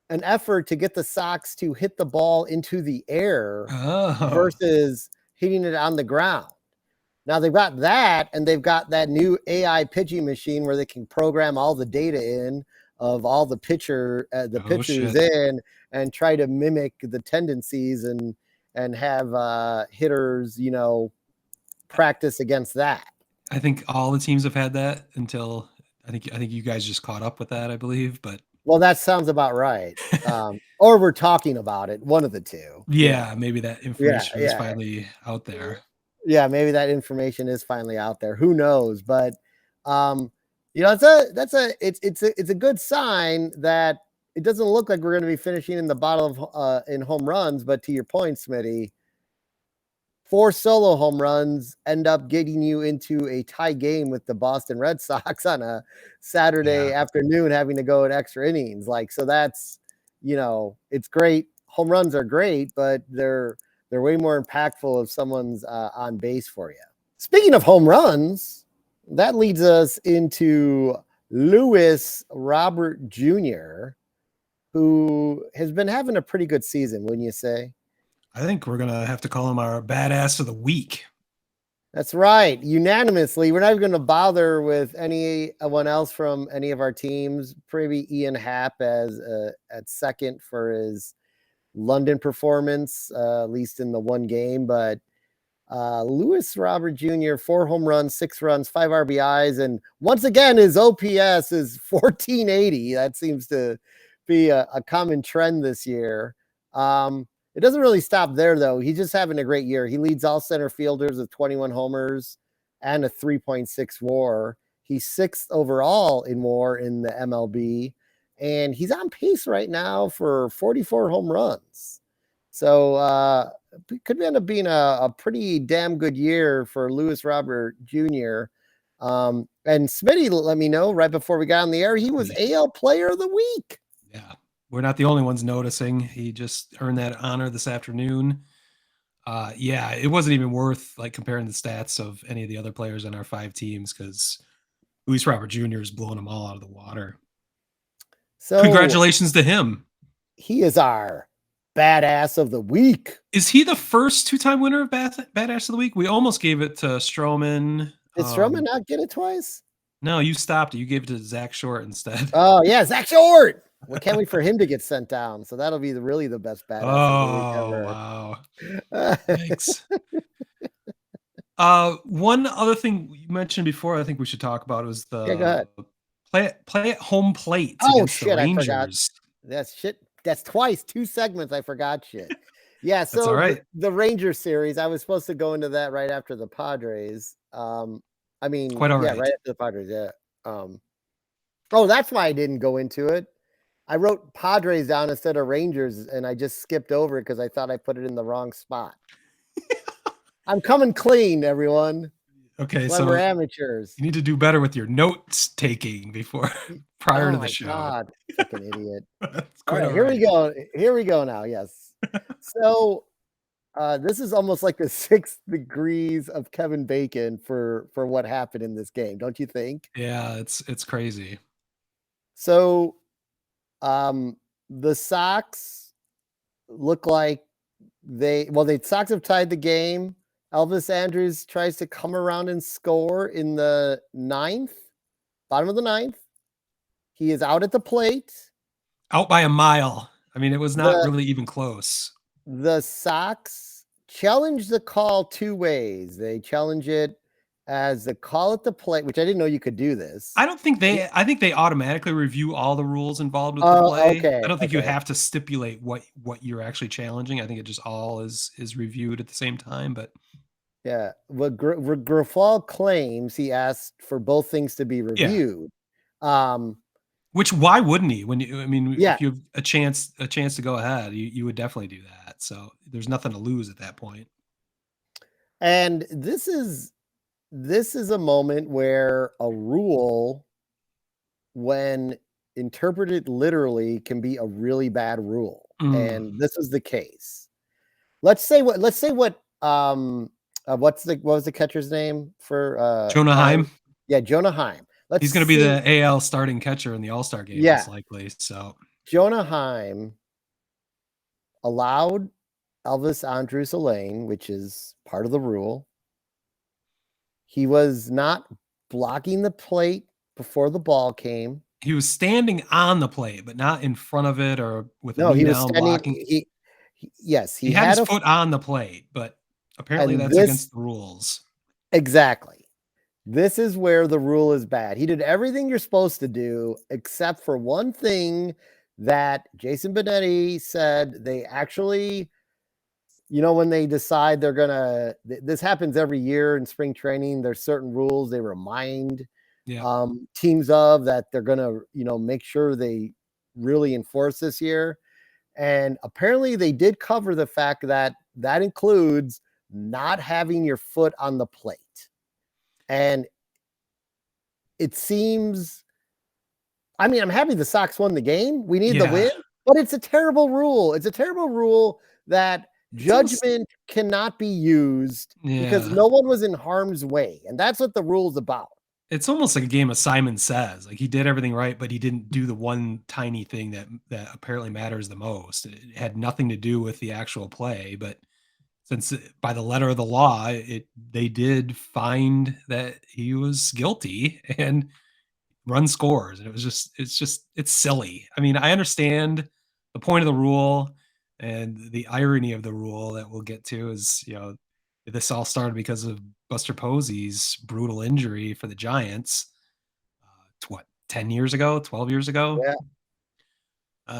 an effort to get the Sox to hit the ball into the air versus hitting it on the ground. Now they've got that, and they've got that new AI pitching machine where they can program all the data in of all the pitchers in, and try to mimic the tendencies and have hitters, practice against that. I think all the teams have had that until I think you guys just caught up with that, I believe. But well, that sounds about right. Or we're talking about it, one of the two. Yeah, maybe that information is finally out there. Yeah, maybe that information is finally out there. Who knows? But it's a good sign that it doesn't look like we're going to be finishing in the bottom of in home runs. But to your point, Smitty, 4 solo home runs end up getting you into a tie game with the Boston Red Sox on a Saturday afternoon, having to go in extra innings. So that's, it's great. Home runs are great, but they're way more impactful if someone's on base for you. Speaking of home runs, that leads us into Luis Robert Jr., who has been having a pretty good season, wouldn't you say? I think we're going to have to call him our badass of the week. That's right. Unanimously. We're not even going to bother with anyone else from any of our teams. Maybe Ian Happ as at second for his London performance, at least in the one game. But Luis Robert Jr., 4 home runs, 6 runs, 5 RBIs. And once again, his OPS is 1480. That seems to be a common trend this year. It doesn't really stop there, though. He's just having a great year. He leads all center fielders with 21 homers and a 3.6 WAR. He's 6th overall in WAR in the MLB, and he's on pace right now for 44 home runs. So it could end up being a pretty damn good year for Luis Robert Jr. And Smitty let me know right before we got on the air, he was AL Player of the Week. Yeah. We're not the only ones noticing. He just earned that honor this afternoon. It wasn't even worth comparing the stats of any of the other players on our 5 teams, because Luis Robert Jr. is blowing them all out of the water. So congratulations to him. He is our badass of the week. Is he the first 2-time winner of badass of the week? We almost gave it to Stroman. Did Stroman not get it twice? No, you stopped it. You gave it to Zach Short instead. Oh, yeah, Zach Short. Well, can't wait for him to get sent down. So that'll be really the best badass of the week ever. Wow. Thanks. One other thing you mentioned before, I think we should talk about was go ahead. play at home plate against the Rangers. I forgot. That's shit. That's twice, 2 segments. I forgot shit. Yeah, so That's all right. the Ranger series, I was supposed to go into that right after the Padres. Quite all right. Right after the Padres, yeah. Oh, that's why I didn't go into it. I wrote Padres down instead of Rangers, and I just skipped over it because I thought I put it in the wrong spot. I'm coming clean, everyone. Okay, so we're amateurs. You need to do better with your notes taking prior to the show. God, fucking idiot. All right, here we go. Here we go now. Yes. So this is almost like the 6 degrees of Kevin Bacon for what happened in this game, don't you think? Yeah, it's crazy. So the Sox look like the Sox have tied the game. Elvis Andrus tries to come around and score in the 9th, bottom of the 9th. He is out at the plate. Out by a mile. I mean, it was not really even close. The Sox challenge the call 2 ways. They challenge it as a call at the plate, which I didn't know you could do this. I don't think I think they automatically review all the rules involved with the Oh, play. okay, I don't think you okay. have to stipulate what you're actually challenging. I think it just all is reviewed at the same time, but Yeah. What Grafal claims, he asked for both things to be yeah. reviewed. Um, Which why wouldn't he? When I mean, yeah. if you have a chance to go ahead, you would definitely do that. So there's nothing to lose at that point. And this is a moment where a rule, when interpreted literally, can be a really bad rule. And this is the case. Let's say what what was the catcher's name for Jonah Heim? Heim. Yeah, Jonah Heim. He's going to be the AL starting catcher in the All-Star game, most likely. So Jonah Heim allowed Elvis Andrus Lane, which is part of the rule. He was not blocking the plate before the ball came. He was standing on the plate, but not in front of it or with a No, knee he was down standing. blocking. Yes, He had his foot on the plate, but apparently and that's against the rules. Exactly. This is where the rule is bad. He did everything you're supposed to do, except for one thing that Jason Benetti said they actually, when they decide they're going to, this happens every year in spring training. There's certain rules they remind teams of that they're going to, make sure they really enforce this year. And apparently they did cover the fact that that includes not having your foot on the plate. And it seems, I'm happy the Sox won the game. We need the win, but it's a terrible rule. It's a terrible rule that judgment cannot be used because no one was in harm's way. And that's what the rule's about. It's almost like a game of Simon Says. Like he did everything right, but he didn't do the one tiny thing that apparently matters the most. It had nothing to do with the actual play, but since by the letter of the law, they did find that he was guilty and run scores. And it's silly. I mean, I understand the point of the rule and the irony of the rule that we'll get to is, this all started because of Buster Posey's brutal injury for the Giants. 10 years ago, 12 years ago? Yeah.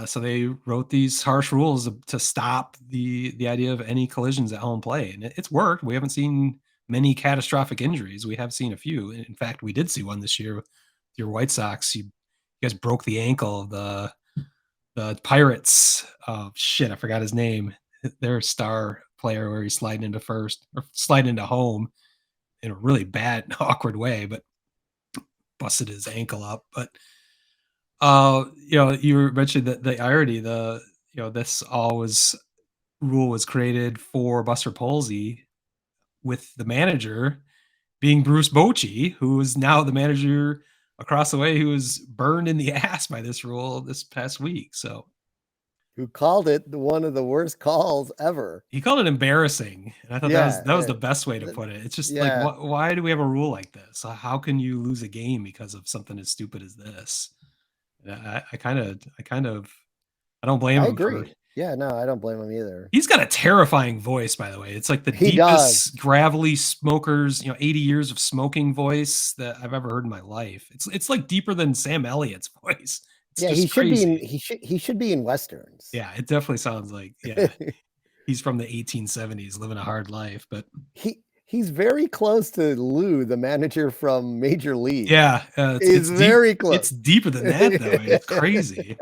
So they wrote these harsh rules to stop the idea of any collisions at home play, and it's worked. We haven't seen many catastrophic injuries. We have seen a few. In fact, we did see one this year with your White Sox. You guys broke the ankle of the Pirates. Oh shit, I forgot his name. Their star player where he's sliding into first or sliding into home in a really bad, awkward way, but busted his ankle up. But you mentioned that the irony, this rule was created for Buster Posey with the manager being Bruce Bochy, who is now the manager across the way, who was burned in the ass by this rule this past week. So who called it one of the worst calls ever. He called it embarrassing. And I thought that was the best way to put it. It's just like, why do we have a rule like this? How can you lose a game because of something as stupid as this? I don't blame him. I agree. Yeah, no, I don't blame him either. He's got a terrifying voice, by the way. It's like the deepest, gravelly smokers, 80 years of smoking voice that I've ever heard in my life. It's like deeper than Sam Elliott's voice. He should be in Westerns. Yeah, it definitely sounds like, he's from the 1870s living a hard life, but he's very close to Lou, the manager from Major League. Yeah, it's very close. It's deeper than that, though. It's crazy.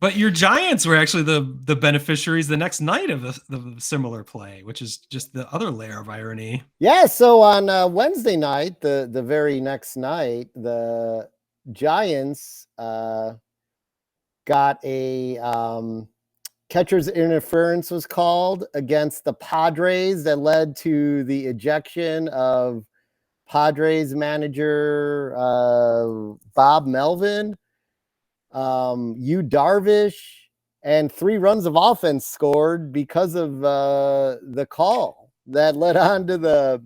But your Giants were actually the beneficiaries the next night of the similar play, which is just the other layer of irony. Yeah, so on Wednesday night, the very next night, the Giants got a catcher's interference was called against the Padres that led to the ejection of Padres manager Bob Melvin. Yu Darvish, and 3 runs of offense scored because of the call that led the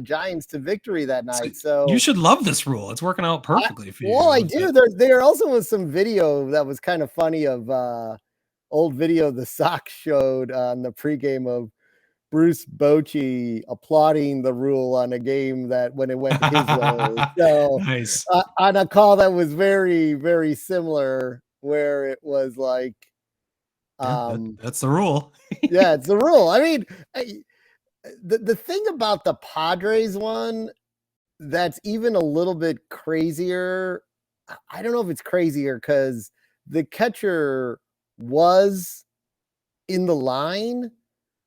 Giants to victory that night. So you should love this rule. It's working out perfectly for you. Well, I do. There also was some video that was kind of funny of old video the Sox showed on the pregame of Bruce Bochy applauding the rule on a game that when it went his way. So Nice. on a call that was very, very similar, where it was like, That's the rule. yeah, it's the rule. I mean, the thing about the Padres one that's even a little bit crazier. I don't know if it's crazier because the catcher was in the line,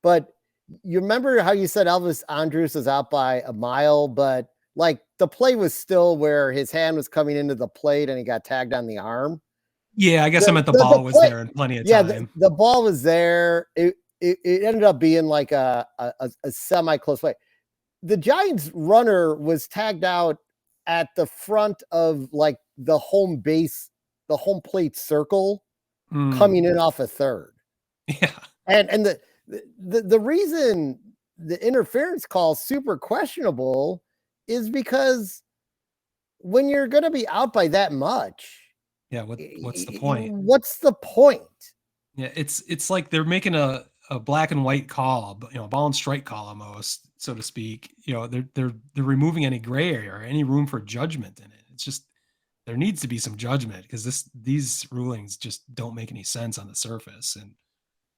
but you remember how you said Elvis Andrus was out by a mile, but like the play was still where his hand was coming into the plate and he got tagged on the arm. Yeah, I guess I meant the ball was play, there in plenty of yeah, time. the ball was there. It ended up being like a semi close play. The Giants runner was tagged out at the front of like the home base, the home plate circle, coming in off a third. Yeah. And the reason the interference call is super questionable is because when you're going to be out by that much, yeah, what's the point? What's the point? Yeah, it's like they're making a black and white call, a ball and strike call almost, so to speak. They're removing any gray area or any room for judgment in it. It's just there needs to be some judgment because these rulings just don't make any sense on the surface. And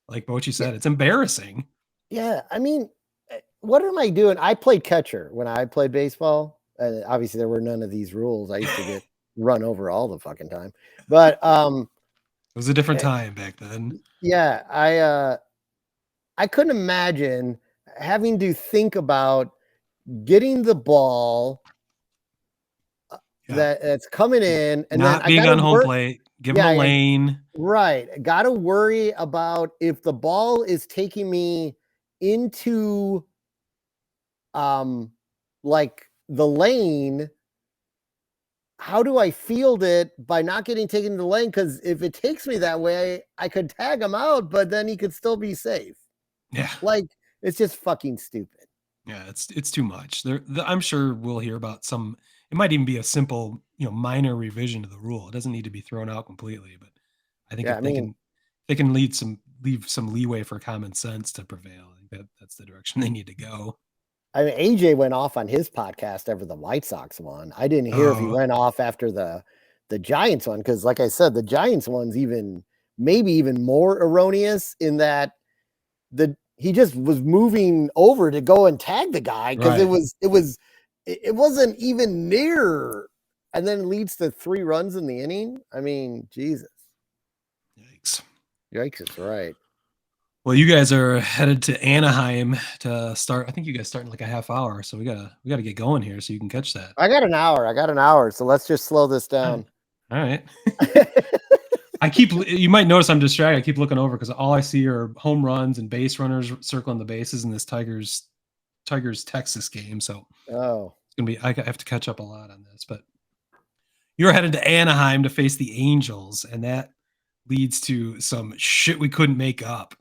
like Bochy said, it's embarrassing. Yeah, I mean, what am I doing? I played catcher when I played baseball. And obviously there were none of these rules. I used to get run over all the fucking time. But it was a different time back then. Yeah, I couldn't imagine having to think about getting the ball that's coming in and not then being on home plate, give them a lane. Right. Got to worry about if the ball is taking me into like the lane, how do I field it by not getting taken to the lane? Because if it takes me that way, I could tag him out, but then he could still be safe. Yeah. Like, it's just fucking stupid. Yeah, it's too much. I'm sure we'll hear about some. It might even be a simple, minor revision to the rule. It doesn't need to be thrown out completely, but I think if they can leave some leeway for common sense to prevail. I think that's the direction they need to go. I mean, AJ went off on his podcast after the White Sox one. I didn't hear if he went off after the Giants one because, like I said, the Giants one's maybe even more erroneous in that he just was moving over to go and tag the guy because it wasn't even near, and then it leads to 3 runs in the inning. I mean, Jesus. Yikes is right. Well, you guys are headed to Anaheim to start. I think you guys start in like a half hour, so we gotta get going here so you can catch that. I got an hour, so let's just slow this down. All right. You might notice I'm distracted. I keep looking over because all I see are home runs and base runners circling the bases in this Tigers Texas game. So it's gonna be. I have to catch up a lot on this, but you're headed to Anaheim to face the Angels, and that leads to some shit we couldn't make up.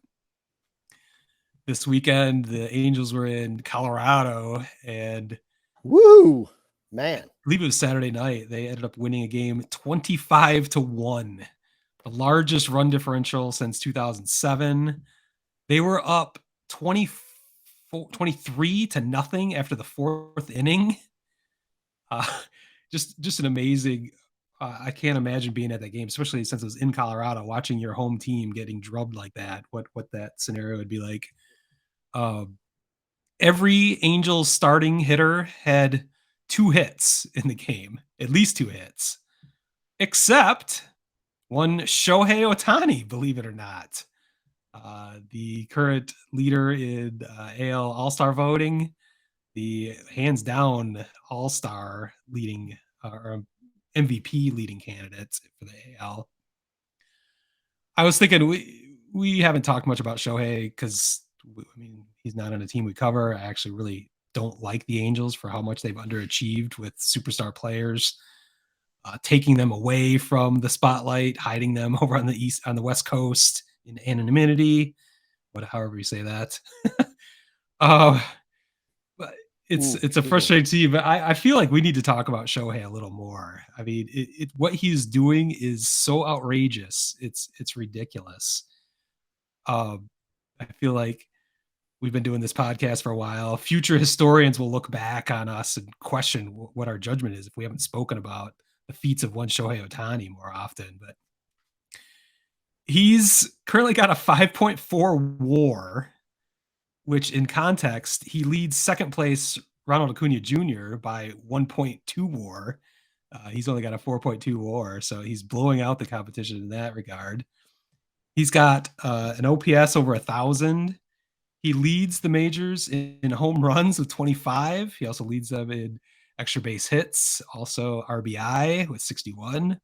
This weekend, the Angels were in Colorado, and woo, man! I believe it was Saturday night. They ended up winning a game 25-1, the largest run differential since 2007. They were up 23-0 after the 4th inning. Just an amazing. I can't imagine being at that game, especially since it was in Colorado, watching your home team getting drubbed like that. What that scenario would be like. Every Angels starting hitter had 2 hits in the game, at least 2 hits, except one Shohei Ohtani, believe it or not. The current leader in AL All-Star voting, the hands down All-Star leading or MVP leading candidates for the AL. I was thinking we haven't talked much about Shohei because he's not on a team we cover. I actually really don't like the Angels for how much they've underachieved with superstar players, taking them away from the spotlight, hiding them over on the West Coast in anonymity, however you say that. But it's a frustrating team. But I feel like we need to talk about Shohei a little more. I mean, what he's doing is so outrageous. It's ridiculous. I feel like we've been doing this podcast for a while. Future historians will look back on us and question what our judgment is if we haven't spoken about the feats of one Shohei Ohtani more often. But he's currently got a 5.4 WAR, which in context, he leads second place Ronald Acuna Jr. by 1.2 WAR. He's only got a 4.2 WAR, so he's blowing out the competition in that regard. He's got an OPS over 1,000. He leads the majors in home runs with 25. He also leads them in extra base hits, also RBI with 61.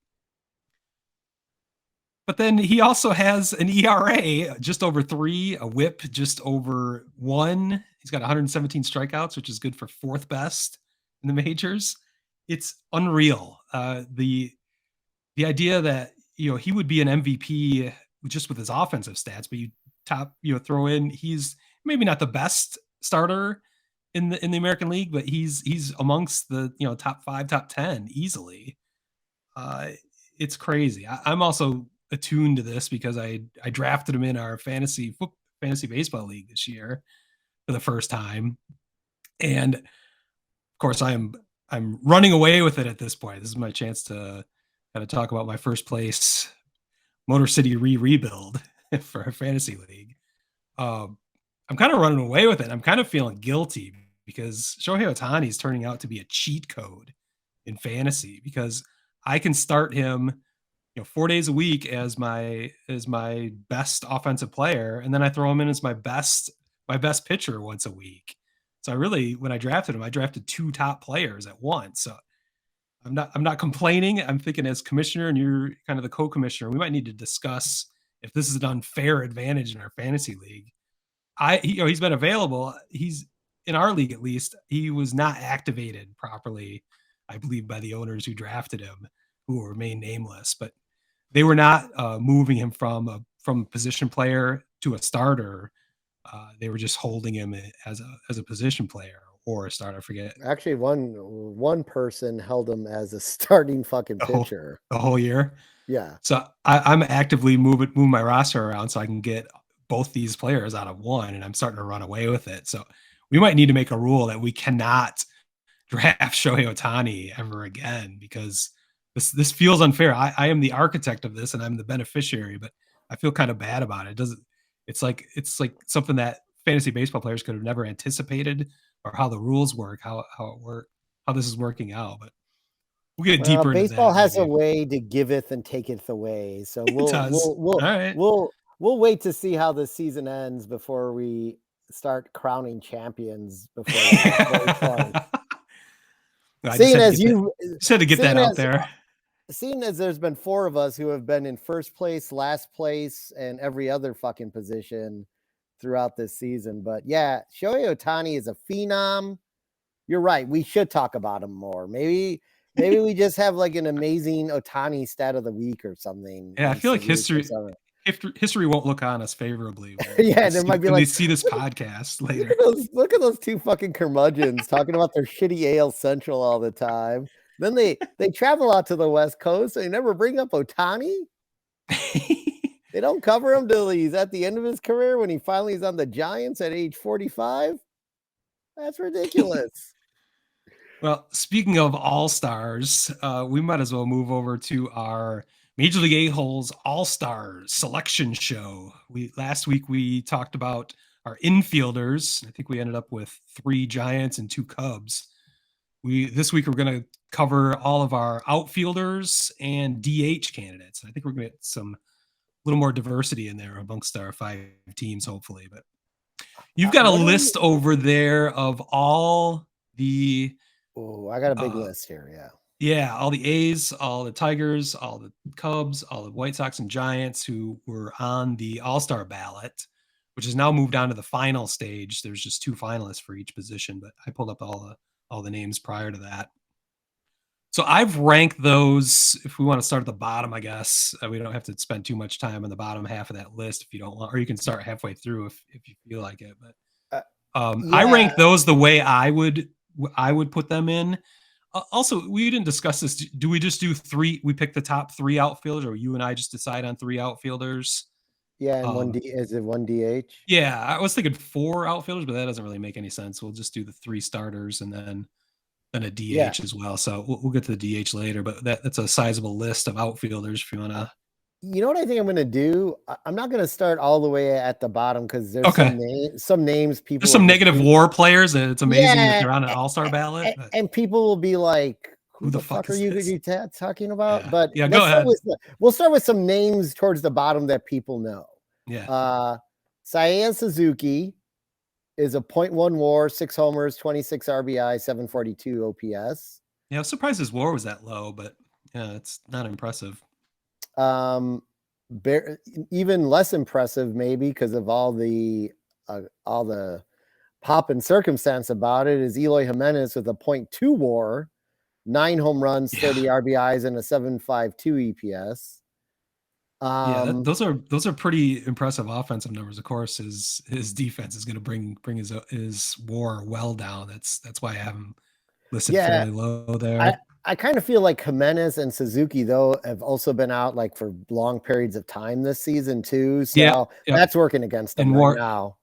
But then he also has an ERA just over 3, a WHIP just over 1. He's got 117 strikeouts, which is good for fourth best in the majors. It's unreal. The idea that he would be an MVP just with his offensive stats, but throw in, he's maybe not the best starter in the American League, but he's amongst the top 5, top 10 easily. It's crazy. I'm also attuned to this because I drafted him in our fantasy baseball league this year for the first time, and of course I'm running away with it at this point. This is my chance to kind of talk about my first place Motor City rebuild for a fantasy league. I'm kind of running away with it. I'm kind of feeling guilty because Shohei Ohtani is turning out to be a cheat code in fantasy because I can start him 4 days a week as my best offensive player, and then I throw him in as my best pitcher once a week. So when I drafted him, I drafted 2 top players at once. So I'm not complaining. I'm thinking as commissioner and you're kind of the co-commissioner, we might need to discuss if this is an unfair advantage in our fantasy league. He's been available. He's in our league, at least. He was not activated properly, I believe, by the owners who drafted him, who will remain nameless. But they were not moving him from a position player to a starter. They were just holding him as a position player or a starter. I forget. Actually, one person held him as a starting fucking pitcher the whole year. Yeah. So I'm actively moving my roster around so I can get both these players out of one, and I'm starting to run away with it. So we might need to make a rule that we cannot draft Shohei Ohtani ever again because this feels unfair. I am the architect of this and I'm the beneficiary, but I feel kind of bad about it. It's like something that fantasy baseball players could have never anticipated, or how the rules work, how this is working out. But we'll get deeper into that. Baseball has a way to giveth and taketh away. So we'll wait to see how the season ends before we start crowning champions before seeing as you said to get that out there. Seeing as there's been 4 of us who have been in first place, last place, and every other fucking position throughout this season. But yeah, Shohei Ohtani is a phenom. You're right. We should talk about him more. Maybe we just have like an amazing Ohtani stat of the week or something. Yeah, I feel like history won't look on us favorably. Yeah, there might be like, see this podcast later. Look at those 2 fucking curmudgeons talking about their shitty AL Central all the time. Then they travel out to the West Coast. They never bring up Ohtani. They don't cover him till he's at the end of his career when he finally is on the Giants at age 45. That's ridiculous. Well, speaking of all-stars, we might as well move over to our Major League A-Holes All-Stars selection show. Last week we talked about our infielders. I think we ended up with 3 Giants and 2 Cubs. This week we're going to cover all of our outfielders and DH candidates. I think we're going to get some little more diversity in there amongst our 5 teams, hopefully. But you've got a list over there of all the. Oh, I got a big list here. Yeah. Yeah, all the A's, all the Tigers, all the Cubs, all the White Sox and Giants who were on the All-Star ballot, which has now moved on to the final stage. There's just 2 finalists for each position, but I pulled up all the names prior to that. So I've ranked those. If we want to start at the bottom, I guess we don't have to spend too much time on the bottom half of that list if you don't want, or you can start halfway through if you feel like it. But yeah. I rank those the way I would put them in. Also, we didn't discuss this. Do we just do 3? We pick the top 3 outfielders, or you and I just decide on 3 outfielders? Yeah, and is it one DH? Yeah, I was thinking 4 outfielders, but that doesn't really make any sense. We'll just do the 3 starters and then a Yeah. DH as well. So we'll get to the DH later, but that's a sizable list of outfielders if you want to. You know what I think I'm gonna do? I'm not gonna start all the way at the bottom because there's Okay. some names There's people are some just negative WAR players, and it's amazing that yeah, they're on an all-star ballot. But and people will be like, who "Who the the fuck fuck are is you this? talking about?" Yeah. But Yeah, go let's start ahead. with we'll start with some names towards the bottom that people know. Yeah. Seiya Suzuki is a .1 WAR, 6 homers, 26 RBI, 742 OPS. Yeah, I'm surprised his WAR was that low, but yeah, it's not impressive. Um, even less impressive, maybe because of all the pop and circumstance about it, is Eloy Jimenez with a .2 WAR, 9 home runs, 30 Yeah. RBIs, and a 752 EPS. Yeah, those are pretty impressive offensive numbers. Of course, his defense is going to bring his WAR well down. That's why I have him listed Yeah, fairly low there. I kind of feel like Jimenez and Suzuki though have also been out like for long periods of time this season too. Yeah, So yep. that's working against them And right WAR, now.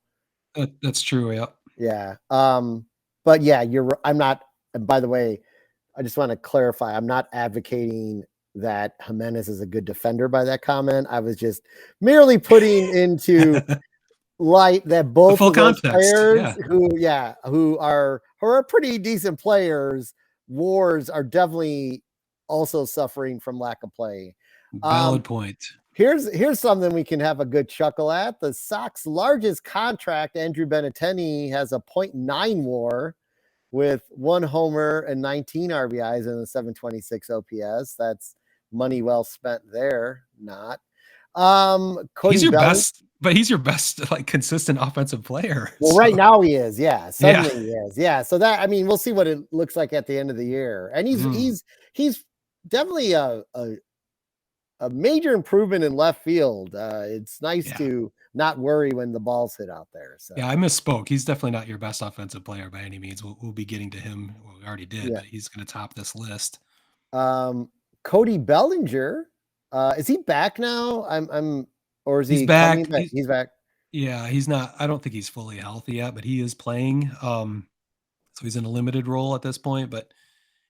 that's true. Yep. Yeah. But yeah, I'm not, and by the way, I just want to clarify, I'm not advocating that Jimenez is a good defender by that comment. I was just merely putting into light that The both full of those context. players Yeah. who are pretty decent players, wars are definitely also suffering from lack of play. Valid point. Here's something we can have a good chuckle at. The Sox largest contract, Andrew Benintendi, has a .9 WAR with 1 homer and 19 RBIs and a 726 OPS. That's money well spent there. Not. Cody He's your Bellinger. best, but he's your best like consistent offensive player. Well, so. right now he is. Yeah, suddenly Yeah. he is. Yeah. So that, I mean, we'll see what it looks like at the end of the year. And he's definitely a major improvement in left field. It's nice to not worry when the ball's hit out there. So yeah, I misspoke. He's definitely not your best offensive player by any means. We'll be getting to him. Well, we already did, but he's going to top this list. Cody Bellinger, is he back now? Or is he's he back? Coming back? He's back. Yeah, he's not. I don't think he's fully healthy yet, but he is playing. So he's in a limited role at this point. But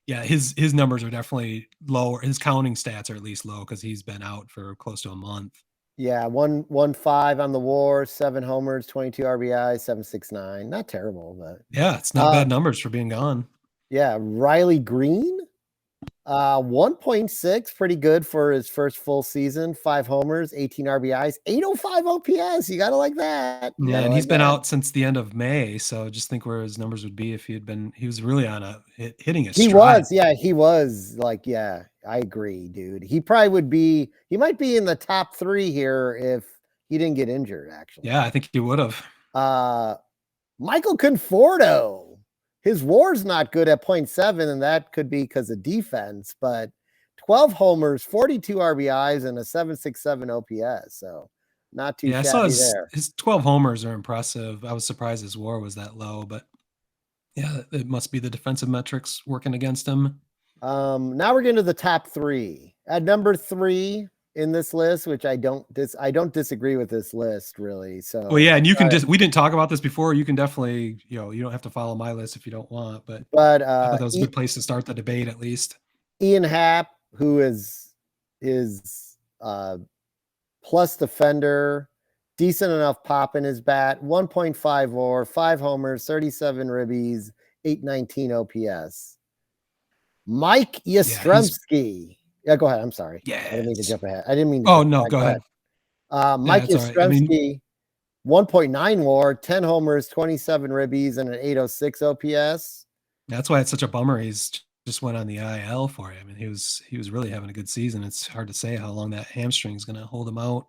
yeah, his numbers are definitely lower. His counting stats are at least low because he's been out for close to a month. Yeah, 115 on the WAR, 7 homers, 22 RBI, 769. Not terrible, but yeah, it's not bad numbers for being gone. Yeah, Riley Green, 1.6, pretty good for his first full season. 5 homers, 18 RBIs, 805 OPS. You gotta like that. Yeah, and he's been out since the end of May. So just think where his numbers would be if he was really on a hitting a stride. He was like, yeah, I agree, dude. He might be in the top 3 here if he didn't get injured, actually. Yeah, I think he would have. Michael Conforto, his WAR's not good at 0.7, and that could be because of defense, but 12 homers, 42 RBIs, and a 767 OPS. So not too shabby. I saw his 12 homers are impressive. I was surprised his WAR was that low, but yeah, it must be the defensive metrics working against him. Now we're getting to the top 3. At number 3 in this list, which I don't disagree with this list really. So well, yeah, and you can we didn't talk about this before. You can definitely, you don't have to follow my list if you don't want, but I thought that was a good place to start the debate at least. Ian Happ, who is his plus defender, decent enough pop in his bat, 1.5 WAR, 5 homers, 37 ribbies, 819 OPS. Mike Yastrzemski. Yeah, go ahead. I'm sorry. Yeah, I didn't mean to jump ahead. I didn't mean to. Oh, no, go ahead. Mike Yastrzemski, 1.9 WAR, 10 homers, 27 ribbies, and an 806 OPS. That's why it's such a bummer. He's just went on the IL for him. I mean, he was really having a good season. It's hard to say how long that hamstring is going to hold him out.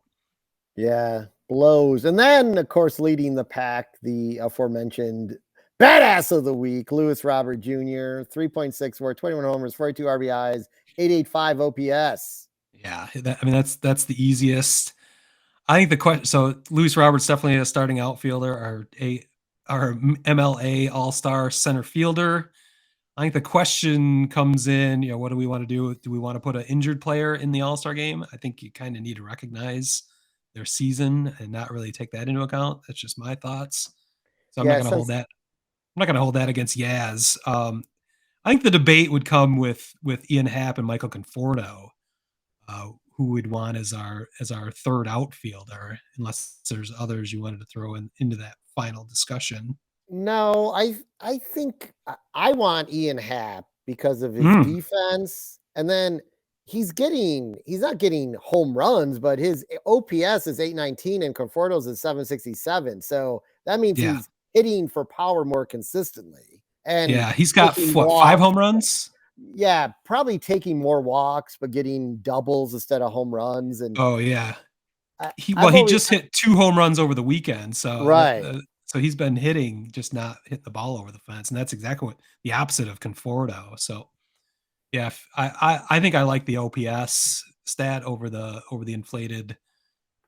Yeah, blows. And then, of course, leading the pack, the aforementioned badass of the week, Luis Robert Jr., 3.6 WAR, 21 homers, 42 RBIs, 885 OPS. Yeah, that's the easiest. I think the question. So Luis Robert's definitely a starting outfielder, our MLA All-Star center fielder. I think the question comes in, what do we want to do? Do we want to put an injured player in the All-Star game? I think you kind of need to recognize their season and not really take that into account. That's just my thoughts. So I'm not Yeah, going to hold since that. I'm not going to hold that against Yaz. I think the debate would come with Ian Happ and Michael Conforto, who would want as our third outfielder, unless there's others you wanted to throw into that final discussion. no, I think I want Ian Happ because of his Mm, defense, and then he's not getting home runs, but his OPS is 819 and Conforto's is 767. So that means yeah, he's hitting for power more consistently and yeah. He's got taking what, 5 walks. home runs? Yeah, probably taking more walks, but getting doubles instead of home runs. And Oh yeah. I've He always just hit 2 home runs over the weekend, so right. so he's been hitting, just not hitting the ball over the fence, and that's exactly what the opposite of Conforto. So yeah, I think I like the OPS stat over the inflated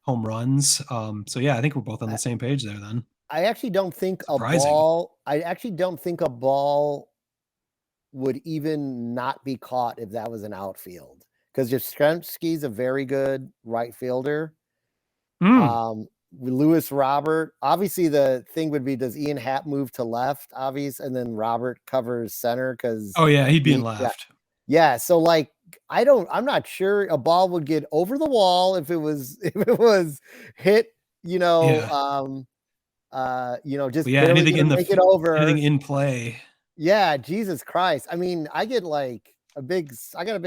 home runs. So yeah, I think we're both on the same page there then. I actually don't think a Surprising. ball I actually don't think a ball would even not be caught if that was an outfield, because Yastrzemski's a very good right fielder. Mm. Um, Lewis Robert, obviously the thing would be, does Ian Happ move to left, obvious, and then Robert covers center because Oh yeah, he'd be in he yeah. left. Yeah, so like I'm not sure a ball would get over the wall if it was if it was hit, Yeah. But just yeah, barely gonna make it anything over. in play. Yeah, Jesus Christ. I mean, I got a big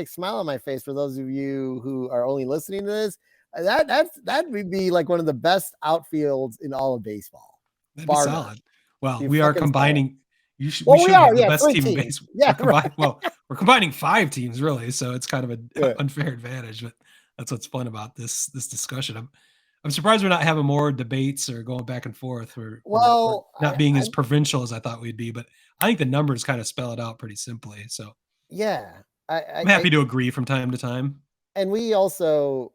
smile on my face for those of you who are only listening to this. That would be like one of the best outfields in all of baseball, That'd be bar none. solid. Well, Be we are fucking solid. combining. We Well, we should are, have the yeah, best 3 team in teams. base. Yeah, right. We're combining 5 teams really, so it's kind of an Yeah. unfair advantage. But that's what's fun about this discussion. I'm surprised we're not having more debates or going back and forth. We're Well, not being as provincial as I thought we'd be, but I think the numbers kind of spell it out pretty simply. So yeah. I'm happy to agree from time to time. And we also,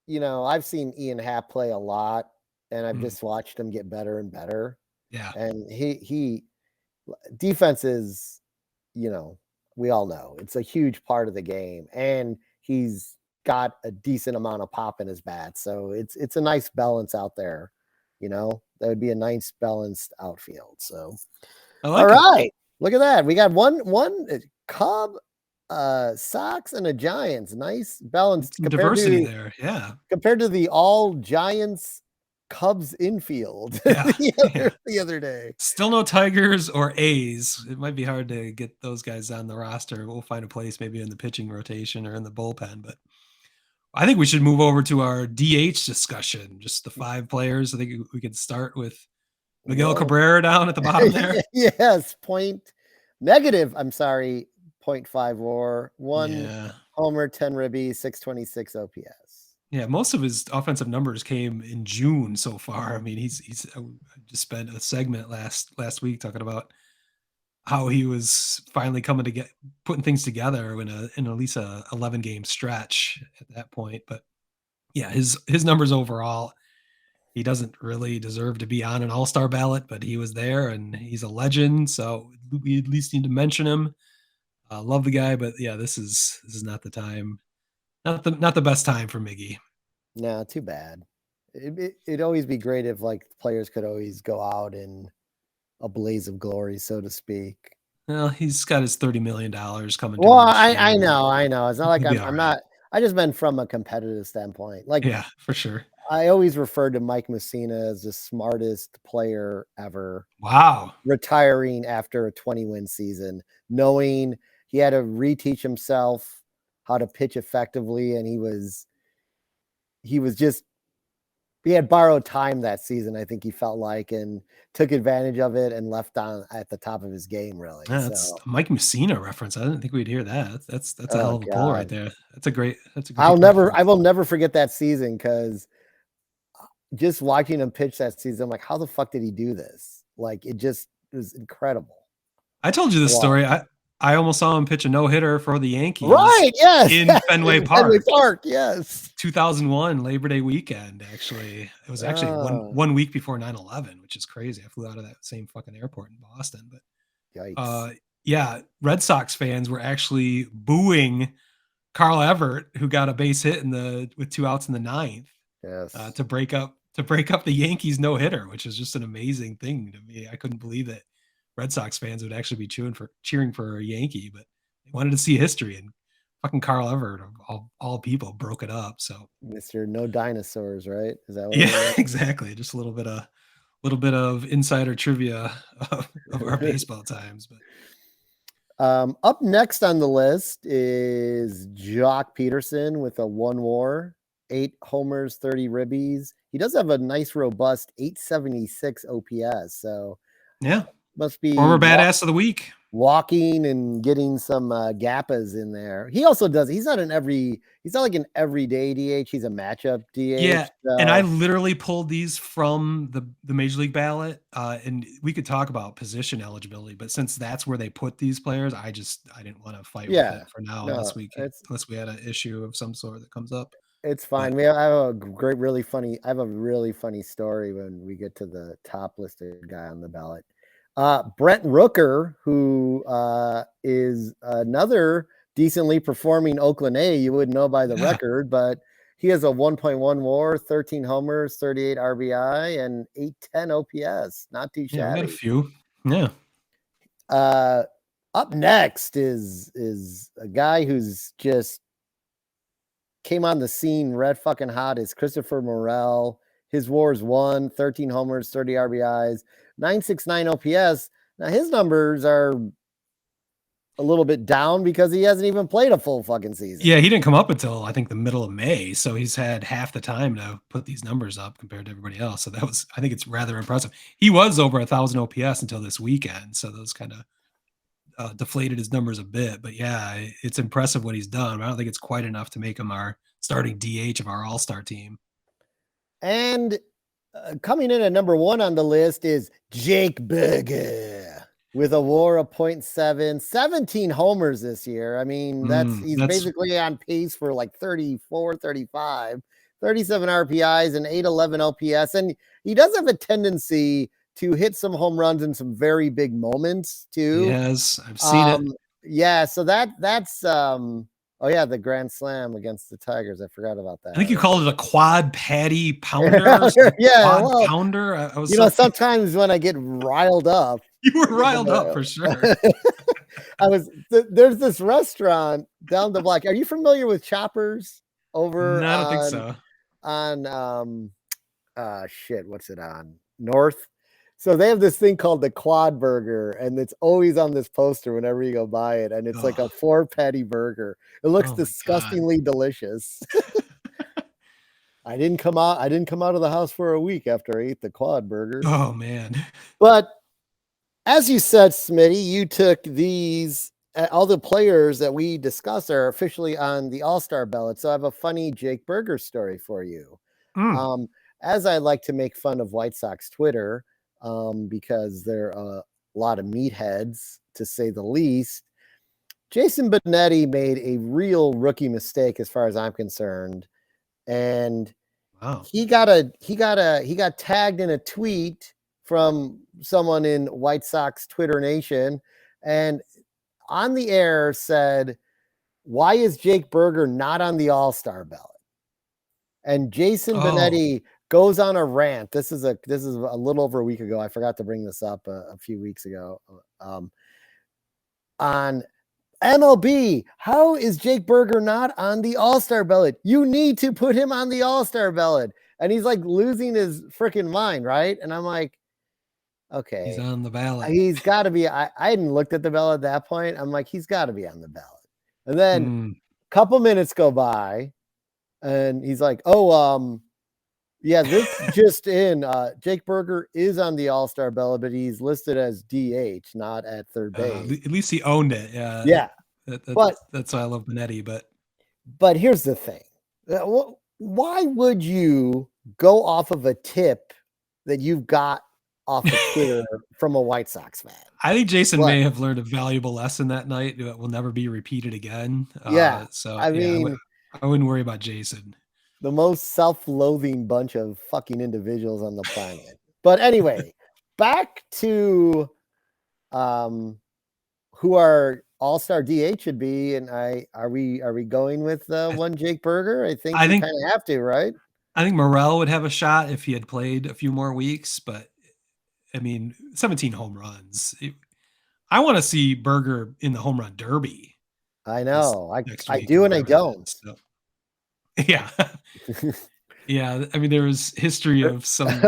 I've seen Ian Happ play a lot, and I've Mm, just watched him get better and better. yeah. And he defense is, you know, we all know it's a huge part of the game, and he's got a decent amount of pop in his bat. So it's a nice balance out there. That would be a nice balanced outfield. So I all like it. right, look at that. We got one Cub, Sox, and a Giants. Nice balanced Some diversity there. Yeah. compared to the all Giants Cubs infield Yeah. Yeah. the other day. Still no Tigers or A's. It might be hard to get those guys on the roster. We'll find a place maybe in the pitching rotation or in the bullpen, but I think we should move over to our DH discussion. Just the 5 players. I think we could start with Miguel Whoa. Cabrera down at the bottom there. Yes, negative. I'm sorry, 0.5 WAR, 1 Yeah. homer, 10 ribbies, 626 OPS. Yeah, most of his offensive numbers came in June so far. I mean, he's just spent a segment last week talking about how he was finally coming to get putting things together in at least a 11 game stretch at that point. But yeah, his numbers overall, he doesn't really deserve to be on an all-star ballot, but he was there and he's a legend. So we at least need to mention him. Love the guy, but yeah, this is not the time, not the best time for Miggy. No, too bad. It'd always be great if like players could always go out in a blaze of glory, so to speak. Well, he's got his $30 million coming to Well, him this year. I know. It's not like He'll be I'm all I'm right. not I just meant from a competitive standpoint. Like Yeah, for sure. I always refer to Mike Messina as the smartest player ever, Wow. retiring after a 20-win season, knowing he had to reteach himself how to pitch effectively, and he had borrowed time that season, I think he felt like, and took advantage of it and left on at the top of his game, really. Yeah, that's So, a Mike Messina reference. I didn't think we'd hear that. That's a oh hell of a pull right god, there. That's a great reference. I will never forget that season because just watching him pitch that season, I'm like, how the fuck did he do this? Like, it was incredible. I told you this Wow. story. I almost saw him pitch a no-hitter for the Yankees Right? Yes. in Fenway In Fenway Park. Park. Yes. 2001 Labor Day weekend, actually. It was actually Oh, one week before 9/11, which is crazy. I flew out of that same fucking airport in Boston. But yikes. yeah, Red Sox fans were actually booing Carl Everett, who got a base hit with 2 outs in the ninth. Yes. to break up the Yankees no hitter, which is just an amazing thing to me. I couldn't believe that Red Sox fans would actually be cheering for a Yankee, but they wanted to see history, and fucking Carl Everett of all people broke it up. So Mr. No Dinosaurs, right? Is that what it yeah, was? exactly. Just a little bit of insider trivia of our baseball times. But Up next on the list is Jock Peterson with a 1 WAR, 8 homers, 30 ribbies. He does have a nice, robust 876 OPS. So yeah, must be former badass of the week. Walking and getting some gappas in there. He also does. He's not like an everyday DH. He's a matchup DH. Yeah, so. and I literally pulled these from the Major League ballot, and we could talk about position eligibility, but since that's where they put these players, I didn't want to fight with it for now, no, unless we had an issue of some sort that comes up. It's fine. But, I have a really funny story when we get to the top listed guy on the ballot. Brent Rooker, who is another decently performing Oakland A. You wouldn't know by the record, but he has a 1.1 WAR, 13 homers, 38 RBI, and 810 OPS. Not too shabby. Yeah, we got a few. Yeah. Up next is a guy who's just came on the scene red fucking hot. Is Christopher Morel. His WAR is 1, 13 homers, 30 RBIs, 969 OPS. Now his numbers are a little bit down because he hasn't even played a full fucking season. Yeah, he didn't come up until I think the middle of May, so he's had half the time to put these numbers up compared to everybody else. So I think it's rather impressive. He was over 1,000 OPS until this weekend, so those kind of deflated his numbers a bit. But yeah, it's impressive what he's done. But I don't think it's quite enough to make him our starting DH of our All-Star team. And coming in at number 1 on the list is Jake Burger with a WAR of 0.7, 17 homers this year. I mean, he's basically on pace for like 34, 35, 37 RPIs and 811 OPS. And he does have a tendency to hit some home runs in some very big moments too. Yes, I've seen it. Yeah, so that's oh yeah, the grand slam against the Tigers. I forgot about that. I think you called it a quad patty pounder. Yeah, quad pounder. I was sometimes when I get riled up. You were riled up for sure. There's this restaurant down the block. Are you familiar with Choppers over? No, I don't think so. On what's it on? North. So they have this thing called the Quad Burger, and it's always on this poster whenever you go by it. And it's like a 4-patty burger. It looks disgustingly delicious. I didn't come out of the house for a week after I ate the Quad Burger. Oh man. But as you said, Smitty, you took these. All the players that we discussed are officially on the All-Star ballot. So I have a funny Jake Burger story for you. As I like to make fun of White Sox Twitter, because they're a lot of meatheads, to say the least. Jason Benetti made a real rookie mistake as far as I'm concerned. And he got tagged in a tweet from someone in White Sox Twitter Nation, and on the air said, "Why is Jake Burger not on the All-Star ballot?" And Jason Benetti goes on a rant. This is a little over a week ago. I forgot to bring this up a few weeks ago. On MLB, how is Jake Burger not on the All-Star ballot? You need to put him on the All-Star ballot. And he's like losing his freaking mind, right? And I'm like, okay, he's on the ballot. He's got to be. I hadn't looked at the ballot at that point. I'm like, he's got to be on the ballot. And then a couple minutes go by, and he's like, yeah, this just in. Jake Burger is on the All-Star ballot, but he's listed as DH, not at third base. At least he owned it. Yeah. Yeah. That's why I love Benetti. But here's the thing. Why would you go off of a tip that you've got off of Twitter from a White Sox fan? I think Jason may have learned a valuable lesson that night that will never be repeated again. So I wouldn't worry about Jason. The most self-loathing bunch of fucking individuals on the planet. But anyway, back to who our All-Star DH should be. And are we going with one Jake Burger? I think we kind of have to, right? I think Morel would have a shot if he had played a few more weeks, but I mean, 17 home runs. I want to see Berger in the home run derby I this know. next I week or do and I whatever that don't. is. So, yeah. Yeah. I mean, there was history of some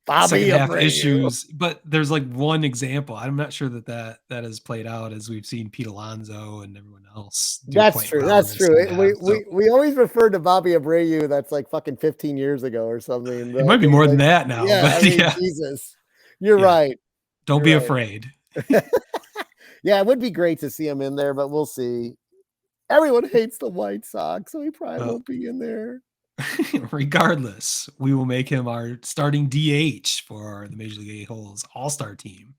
Bobby second half Abreu. issues, but there's like one example. I'm not sure that has played out as we've seen Pete Alonso and everyone else do That's quite true. well in That's their true. second half. So We always referred to Bobby Abreu. That's like fucking 15 years ago or something. it I might be think more than like, that now, yeah, I but mean, yeah, Jesus. You're yeah. right. Don't You're be right. afraid. Yeah, it would be great to see him in there, but we'll see. Everyone hates the White Sox, so he probably Well, won't be in there. regardless, we will make him our starting DH for the Major League A-holes All-Star team.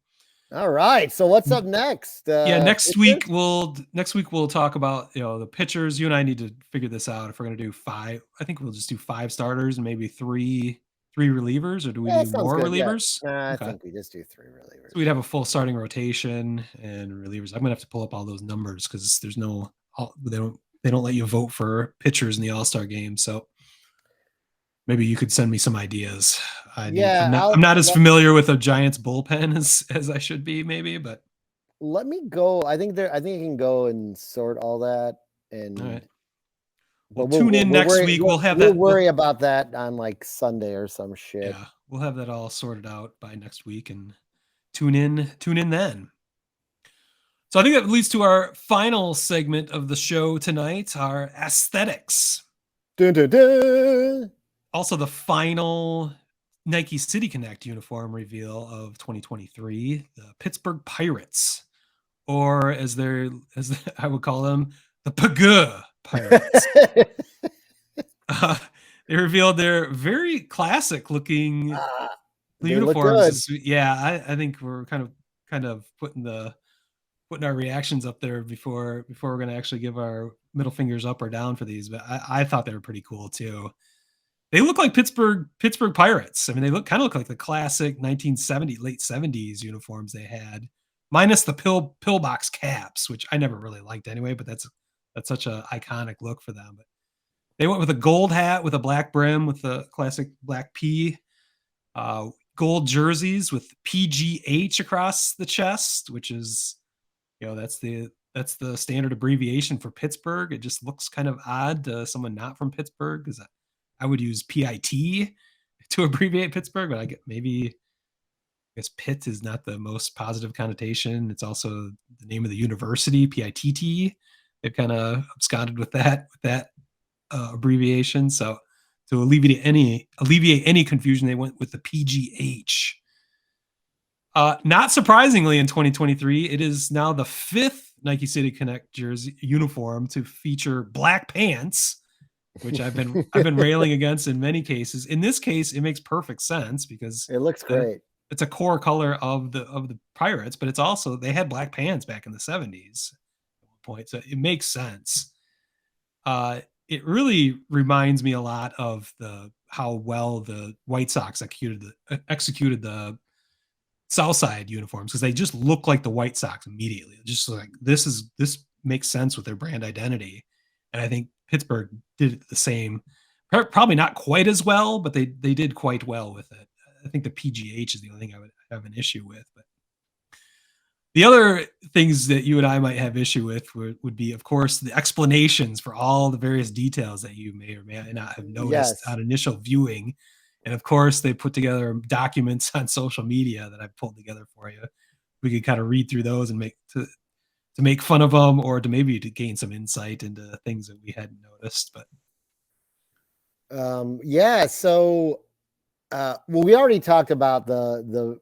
All right. So what's up next? Yeah, next week Pitchers? we'll talk about the pitchers. You and I need to figure this out if we're gonna do 5. I think we'll just do 5 starters and maybe three relievers, or do we Yeah, do sounds more good. Yeah. relievers? Nah, I Okay. think we just do 3 So relievers. we'd have a full starting rotation and relievers. I'm gonna have to pull up all those numbers because there's no they don't let you vote for pitchers in the All-Star game. So maybe you could send me some ideas. Yeah, I'm not as familiar with a Giants bullpen as I should be, maybe, but let me go. I think I can go and sort all that, all right. and Well, but tune in next week. We'll have that. worry about that on like Sunday or some shit. Yeah, we'll have that all sorted out by next week, and tune in then. So I think that leads to our final segment of the show tonight, our aesthetics. Dun, dun, dun. Also, the final Nike City Connect uniform reveal of 2023, the Pittsburgh Pirates, or as I would call them, the Pagoo Pirates. They revealed their very classic looking uniforms. Yeah, I think we're kind of putting our reactions up there before we're going to actually give our middle fingers up or down for these. But I thought they were pretty cool too. They look like Pittsburgh Pirates. I mean, they look like the classic 1970 late 70s uniforms they had, minus the pillbox caps, which I never really liked anyway. But that's such a iconic look for them. But they went with a gold hat with a black brim with the classic black P, gold jerseys with PGH across the chest, which is, that's the standard abbreviation for Pittsburgh. It just looks kind of odd to someone not from Pittsburgh, because I would use PIT to abbreviate Pittsburgh, but I guess Pitt is not the most positive connotation. It's also the name of the university, PITT. They've kind of absconded with that abbreviation. So to alleviate any confusion, they went with the PGH. Not surprisingly, in 2023, it is now the 5th Nike City Connect jersey uniform to feature black pants, which I've been railing against in many cases. In this case, it makes perfect sense because it looks great. It's a core color of the Pirates, but it's also, they had black pants back in the 70s at one point, so it makes sense. It really reminds me a lot of how well the White Sox executed the Southside uniforms, because they just look like the White Sox immediately. Just like this makes sense with their brand identity, and I think Pittsburgh did the same. Probably not quite as well, but they did quite well with it. I think the PGH is the only thing I would have an issue with, but the other things that you and I might have issue with would be, of course, the explanations for all the various details that you may or may not have noticed on initial viewing. And of course, they put together documents on social media that I've pulled together for you. We could kind of read through those and make fun of them, or to maybe to gain some insight into things that we hadn't noticed. But yeah. So, well, we already talked about the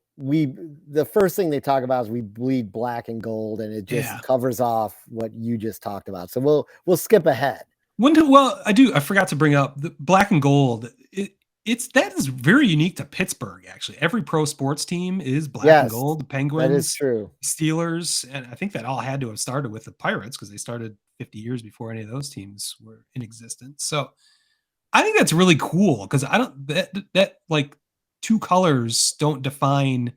first thing they talk about is we bleed black and gold, and it just covers off what you just talked about. So we'll skip ahead. I forgot to bring up the black and gold. That is very unique to Pittsburgh, actually. Every pro sports team is black and gold. The Penguins, that is true. Steelers, and I think that all had to have started with the Pirates, because they started 50 years before any of those teams were in existence. So I think that's really cool, because that like two colors don't define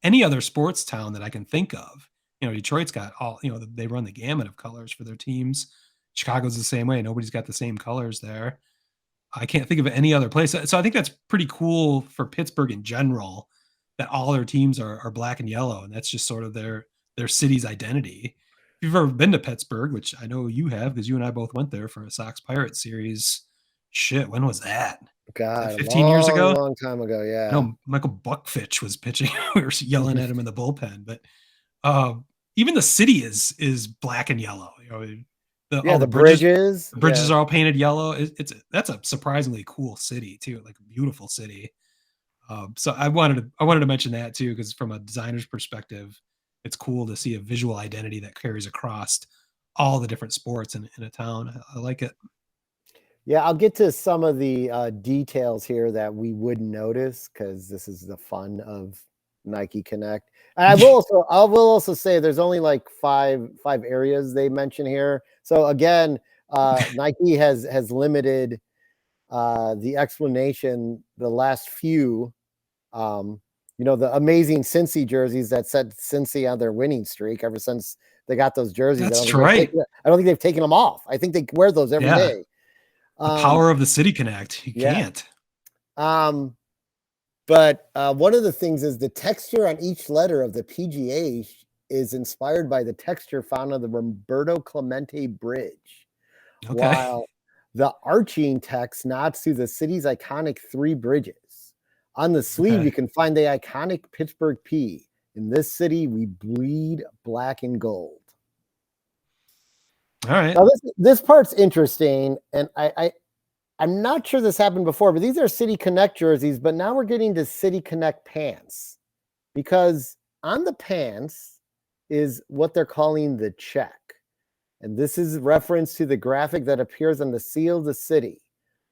any other sports town that I can think of. Detroit's got all, they run the gamut of colors for their teams. Chicago's the same way. Nobody's got the same colors there. I can't think of any other place. So I think that's pretty cool for Pittsburgh in general, that all their teams are black and yellow, and that's just sort of their city's identity. If you've ever been to Pittsburgh, which I know you have because you and I both went there for a Sox Pirates series. Shit, when was that? Was that God, a 15 years ago? long time ago. I Yeah. know Michael Buckfitch was pitching. We were yelling at him in the bullpen, but uh, even the city is black and yellow. You know, Yeah. all The the bridges. bridges Yeah. are all painted yellow. That's a surprisingly cool city too, like a beautiful city. So I wanted to mention that too, because from a designer's perspective, it's cool to see a visual identity that carries across all the different sports in a town. I like it. Yeah, I'll get to some of the details here that we wouldn't notice because this is the fun of Nike Connect. And I will also say there's only like five areas they mention here. So again, Nike has limited the explanation. The last few, the amazing Cincy jerseys that said Cincy on their winning streak ever since they got those jerseys. That's right. I don't think they've taken them off. I think they wear those every day. The power of the City Connect. You can't. But one of the things is the texture on each letter of the PGA is inspired by the texture found on the Roberto Clemente Bridge. Okay. While the arching text nods to the city's iconic three bridges. On the sleeve, you can find the iconic Pittsburgh P. In this city, we bleed black and gold. All right. Now this part's interesting, and I'm not sure this happened before, but these are City Connect jerseys, but now we're getting to City Connect pants, because on the pants is what they're calling the check. And this is reference to the graphic that appears on the seal of the city.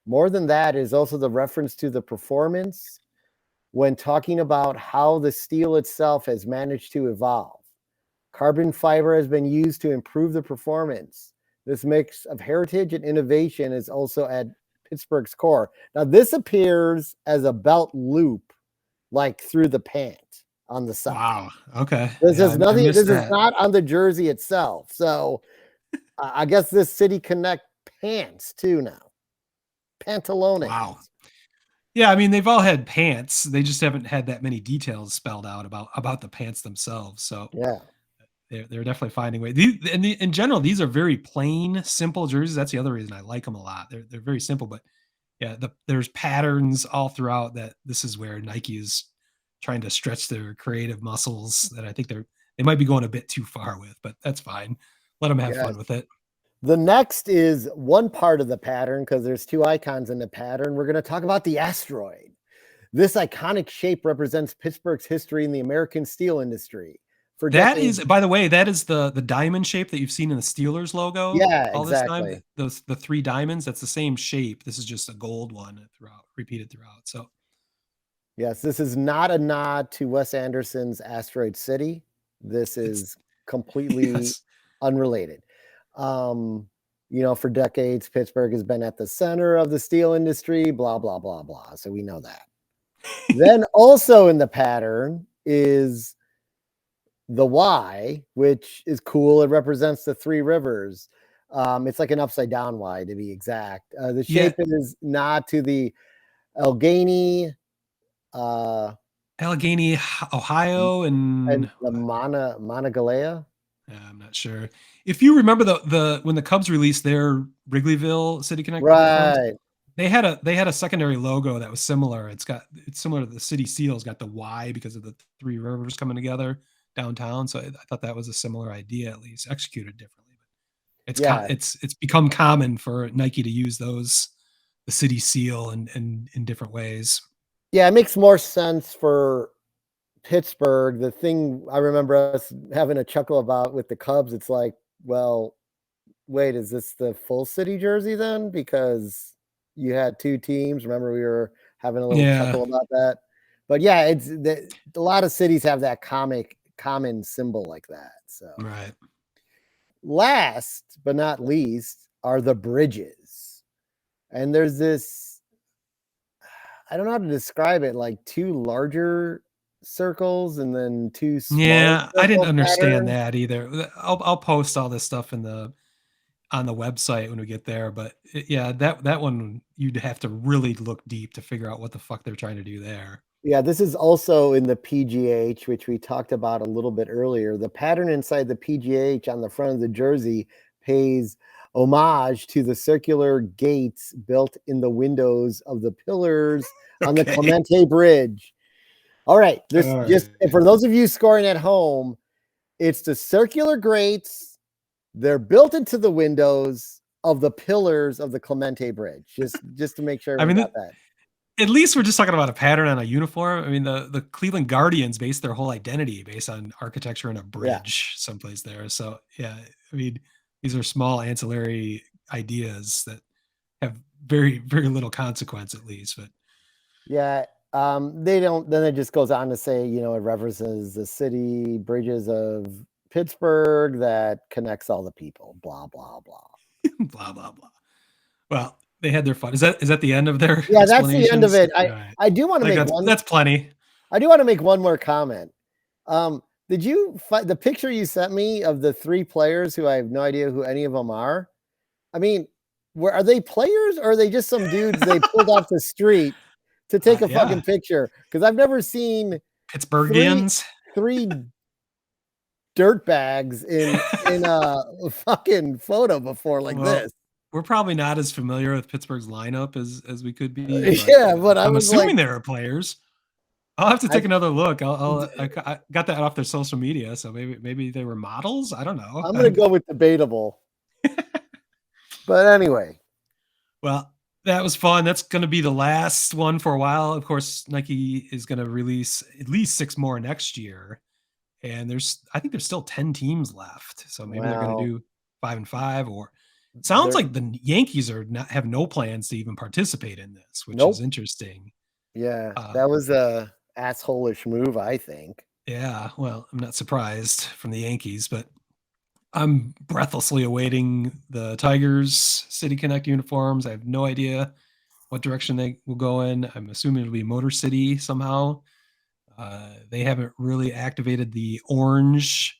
More than that is also the reference to the performance when talking about how the steel itself has managed to evolve. Carbon fiber has been used to improve the performance. This mix of heritage and innovation is also at Pittsburgh's core. Now, this appears as a belt loop, like through the pant on the side. Wow. Okay. This is nothing. This is not on the jersey itself. So I guess this City Connect pants too now. Pantalones. Wow. Yeah, I mean, they've all had pants. They just haven't had that many details spelled out about the pants themselves. So yeah, they're definitely finding ways. In general, these are very plain, simple jerseys. That's the other reason I like them a lot. They're very simple, but yeah, there's patterns all throughout that. This is where Nike is trying to stretch their creative muscles that I think they might be going a bit too far with, but that's fine. Let them have fun with it. The next is one part of the pattern, because there's two icons in the pattern. We're going to talk about the asteroid. This iconic shape represents Pittsburgh's history in the American steel industry. That is, by the way, that is the diamond shape that you've seen in the Steelers logo. Yeah, all exactly. This time, the three diamonds. That's the same shape. This is just a gold one repeated throughout. So, yes, this is not a nod to Wes Anderson's Asteroid City. This is completely unrelated. For decades, Pittsburgh has been at the center of the steel industry, blah, blah, blah, blah. So we know that. Then also in the pattern is the Y, which is cool. It represents the three rivers. It's like an upside down Y to be exact. The shape is not to the Allegheny, Ohio, and the Monongahela. I'm not sure. If you remember the when the Cubs released their Wrigleyville City Connect, right? They had a secondary logo that was similar. It's similar to the city seal. It's got the Y because of the three rivers coming together downtown. So I thought that was a similar idea, at least executed differently. But it's become common for Nike to use the city seal in different ways. Yeah, it makes more sense for Pittsburgh. The thing I remember us having a chuckle about with the Cubs, it's like, well, wait, is this the full city jersey then? Because you had two teams. Remember, we were having a little chuckle about that. But yeah, a lot of cities have that common symbol like that. So right. Last but not least are the bridges, and there's this. I don't know how to describe it. Like two larger circles and then two smaller. Yeah, I didn't understand that either. I'll post all this stuff in the on the website when we get there. But yeah, that one you'd have to really look deep to figure out what the fuck they're trying to do there. Yeah, this is also in the PGH, which we talked about a little bit earlier. The pattern inside the PGH on the front of the jersey pays homage to the circular gates built in the windows of the pillars on the Okay. Clemente Bridge. All right, this All just right. for those of you scoring at home, it's the circular grates. They're built into the windows of the pillars of the Clemente Bridge. Just to make sure I everyone mean, got that. at least we're just talking about a pattern on a uniform. I mean, the Cleveland Guardians base their whole identity based on architecture in a bridge someplace there. So yeah, I mean, these are small ancillary ideas that have very, very little consequence at least. But Yeah, they don't. Then it just goes on to say, it references the city bridges of Pittsburgh that connects all the people. Blah blah blah. blah blah blah. Well, they had their fun. Is that the end of their Yeah, that's the end of explanations? it. All right. I do want to I think make one. that's plenty. I do want to make one more comment. Did you find the picture you sent me of the three players who I have no idea who any of them are? I mean, are they players or are they just some dudes they pulled off the street to take a Yeah, fucking picture? Because I've never seen Pittsburghians. three dirt bags in a fucking photo before like Well, this. we're probably not as familiar with Pittsburgh's lineup as we could be. Yeah, but I I'm was like, assuming there are players. I'll have to take I, another look. I got that off their social media, so maybe they were models. I don't know. I'm gonna go with debatable. But anyway, Well, that was fun. That's going to be the last one for a while. Of course, Nike is going to release at least 6 more next year, and I think there's still 10 teams left. So maybe they're going to wow, do 5 and 5, or sounds they're like the Yankees have no plans to even participate in this, which is nope. interesting. Yeah, Uh, that was a asshole-ish move, I think. yeah, well, I'm not surprised from the Yankees, but I'm breathlessly awaiting the Tigers City Connect uniforms. I have no idea what direction they will go in. I'm assuming it'll be Motor City somehow. They haven't really activated the orange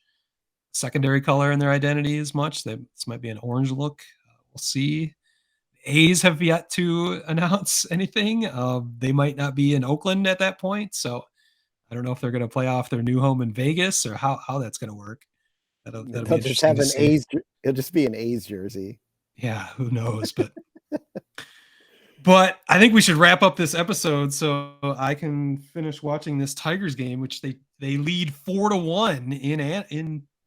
secondary color in their identity as much. This might be an orange look. We'll see. A's have yet to announce anything. They might not be in Oakland at that point, so I don't know if they're going to play off their new home in Vegas or how that's going to work. That'll be They'll just interesting have to an see. A's. It'll just be an A's jersey. Yeah, who knows? But I think we should wrap up this episode so I can finish watching this Tigers game, which they lead 4-1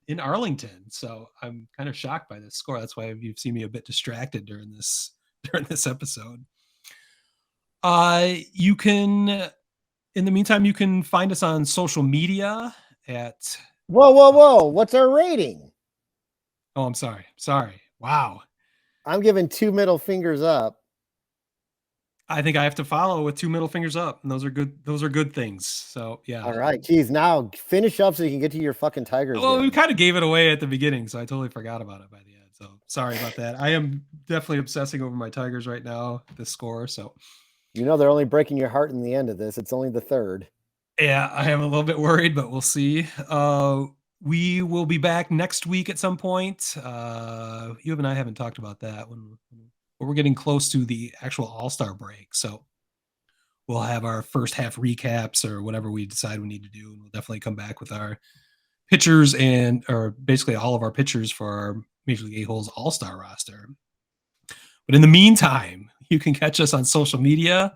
in Arlington. So I'm kind of shocked by this score. That's why you've seen me a bit distracted during this episode. You can, in the meantime, you can find us on social media at. Whoa! What's our rating? Oh, I'm sorry. Wow. I'm giving 2 middle fingers up. I think I have to follow with 2 middle fingers up, and those are good. Those are good things. So yeah. All right, geez, now finish up so you can get to your fucking Tigers. Well, game. we kind of gave it away at the beginning, so I totally forgot about it by the end. So sorry about that. I am definitely obsessing over my Tigers right now. This score, so they're only breaking your heart in the end of this. It's only the third. yeah, I am a little bit worried, but we'll see. We will be back next week at some point. You and I haven't talked about that when we're getting close to the actual All-Star break, so we'll have our first half recaps or whatever we decide we need to do, and we'll definitely come back with our pitchers or basically all of our pitchers for our Major League A-Holes All-Star roster. But in the meantime, you can catch us on social media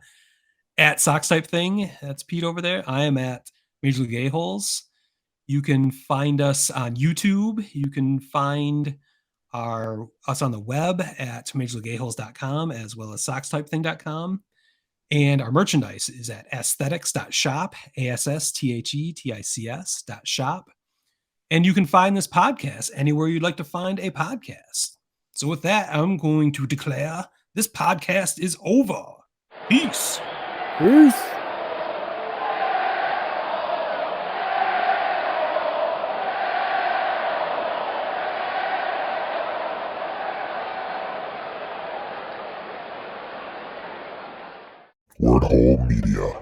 at Sox Type Thing. That's Pete over there. I am at Major League A-Holes. You can find us on YouTube. You can find us on the web at majorleagueaholes.com as well as soxtypething.com. And our merchandise is at aesthetics.shop, ASSTHETICS.shop. And you can find this podcast anywhere you'd like to find a podcast. So with that, I'm going to declare this podcast is over. Peace. Peace. Word Hole Media.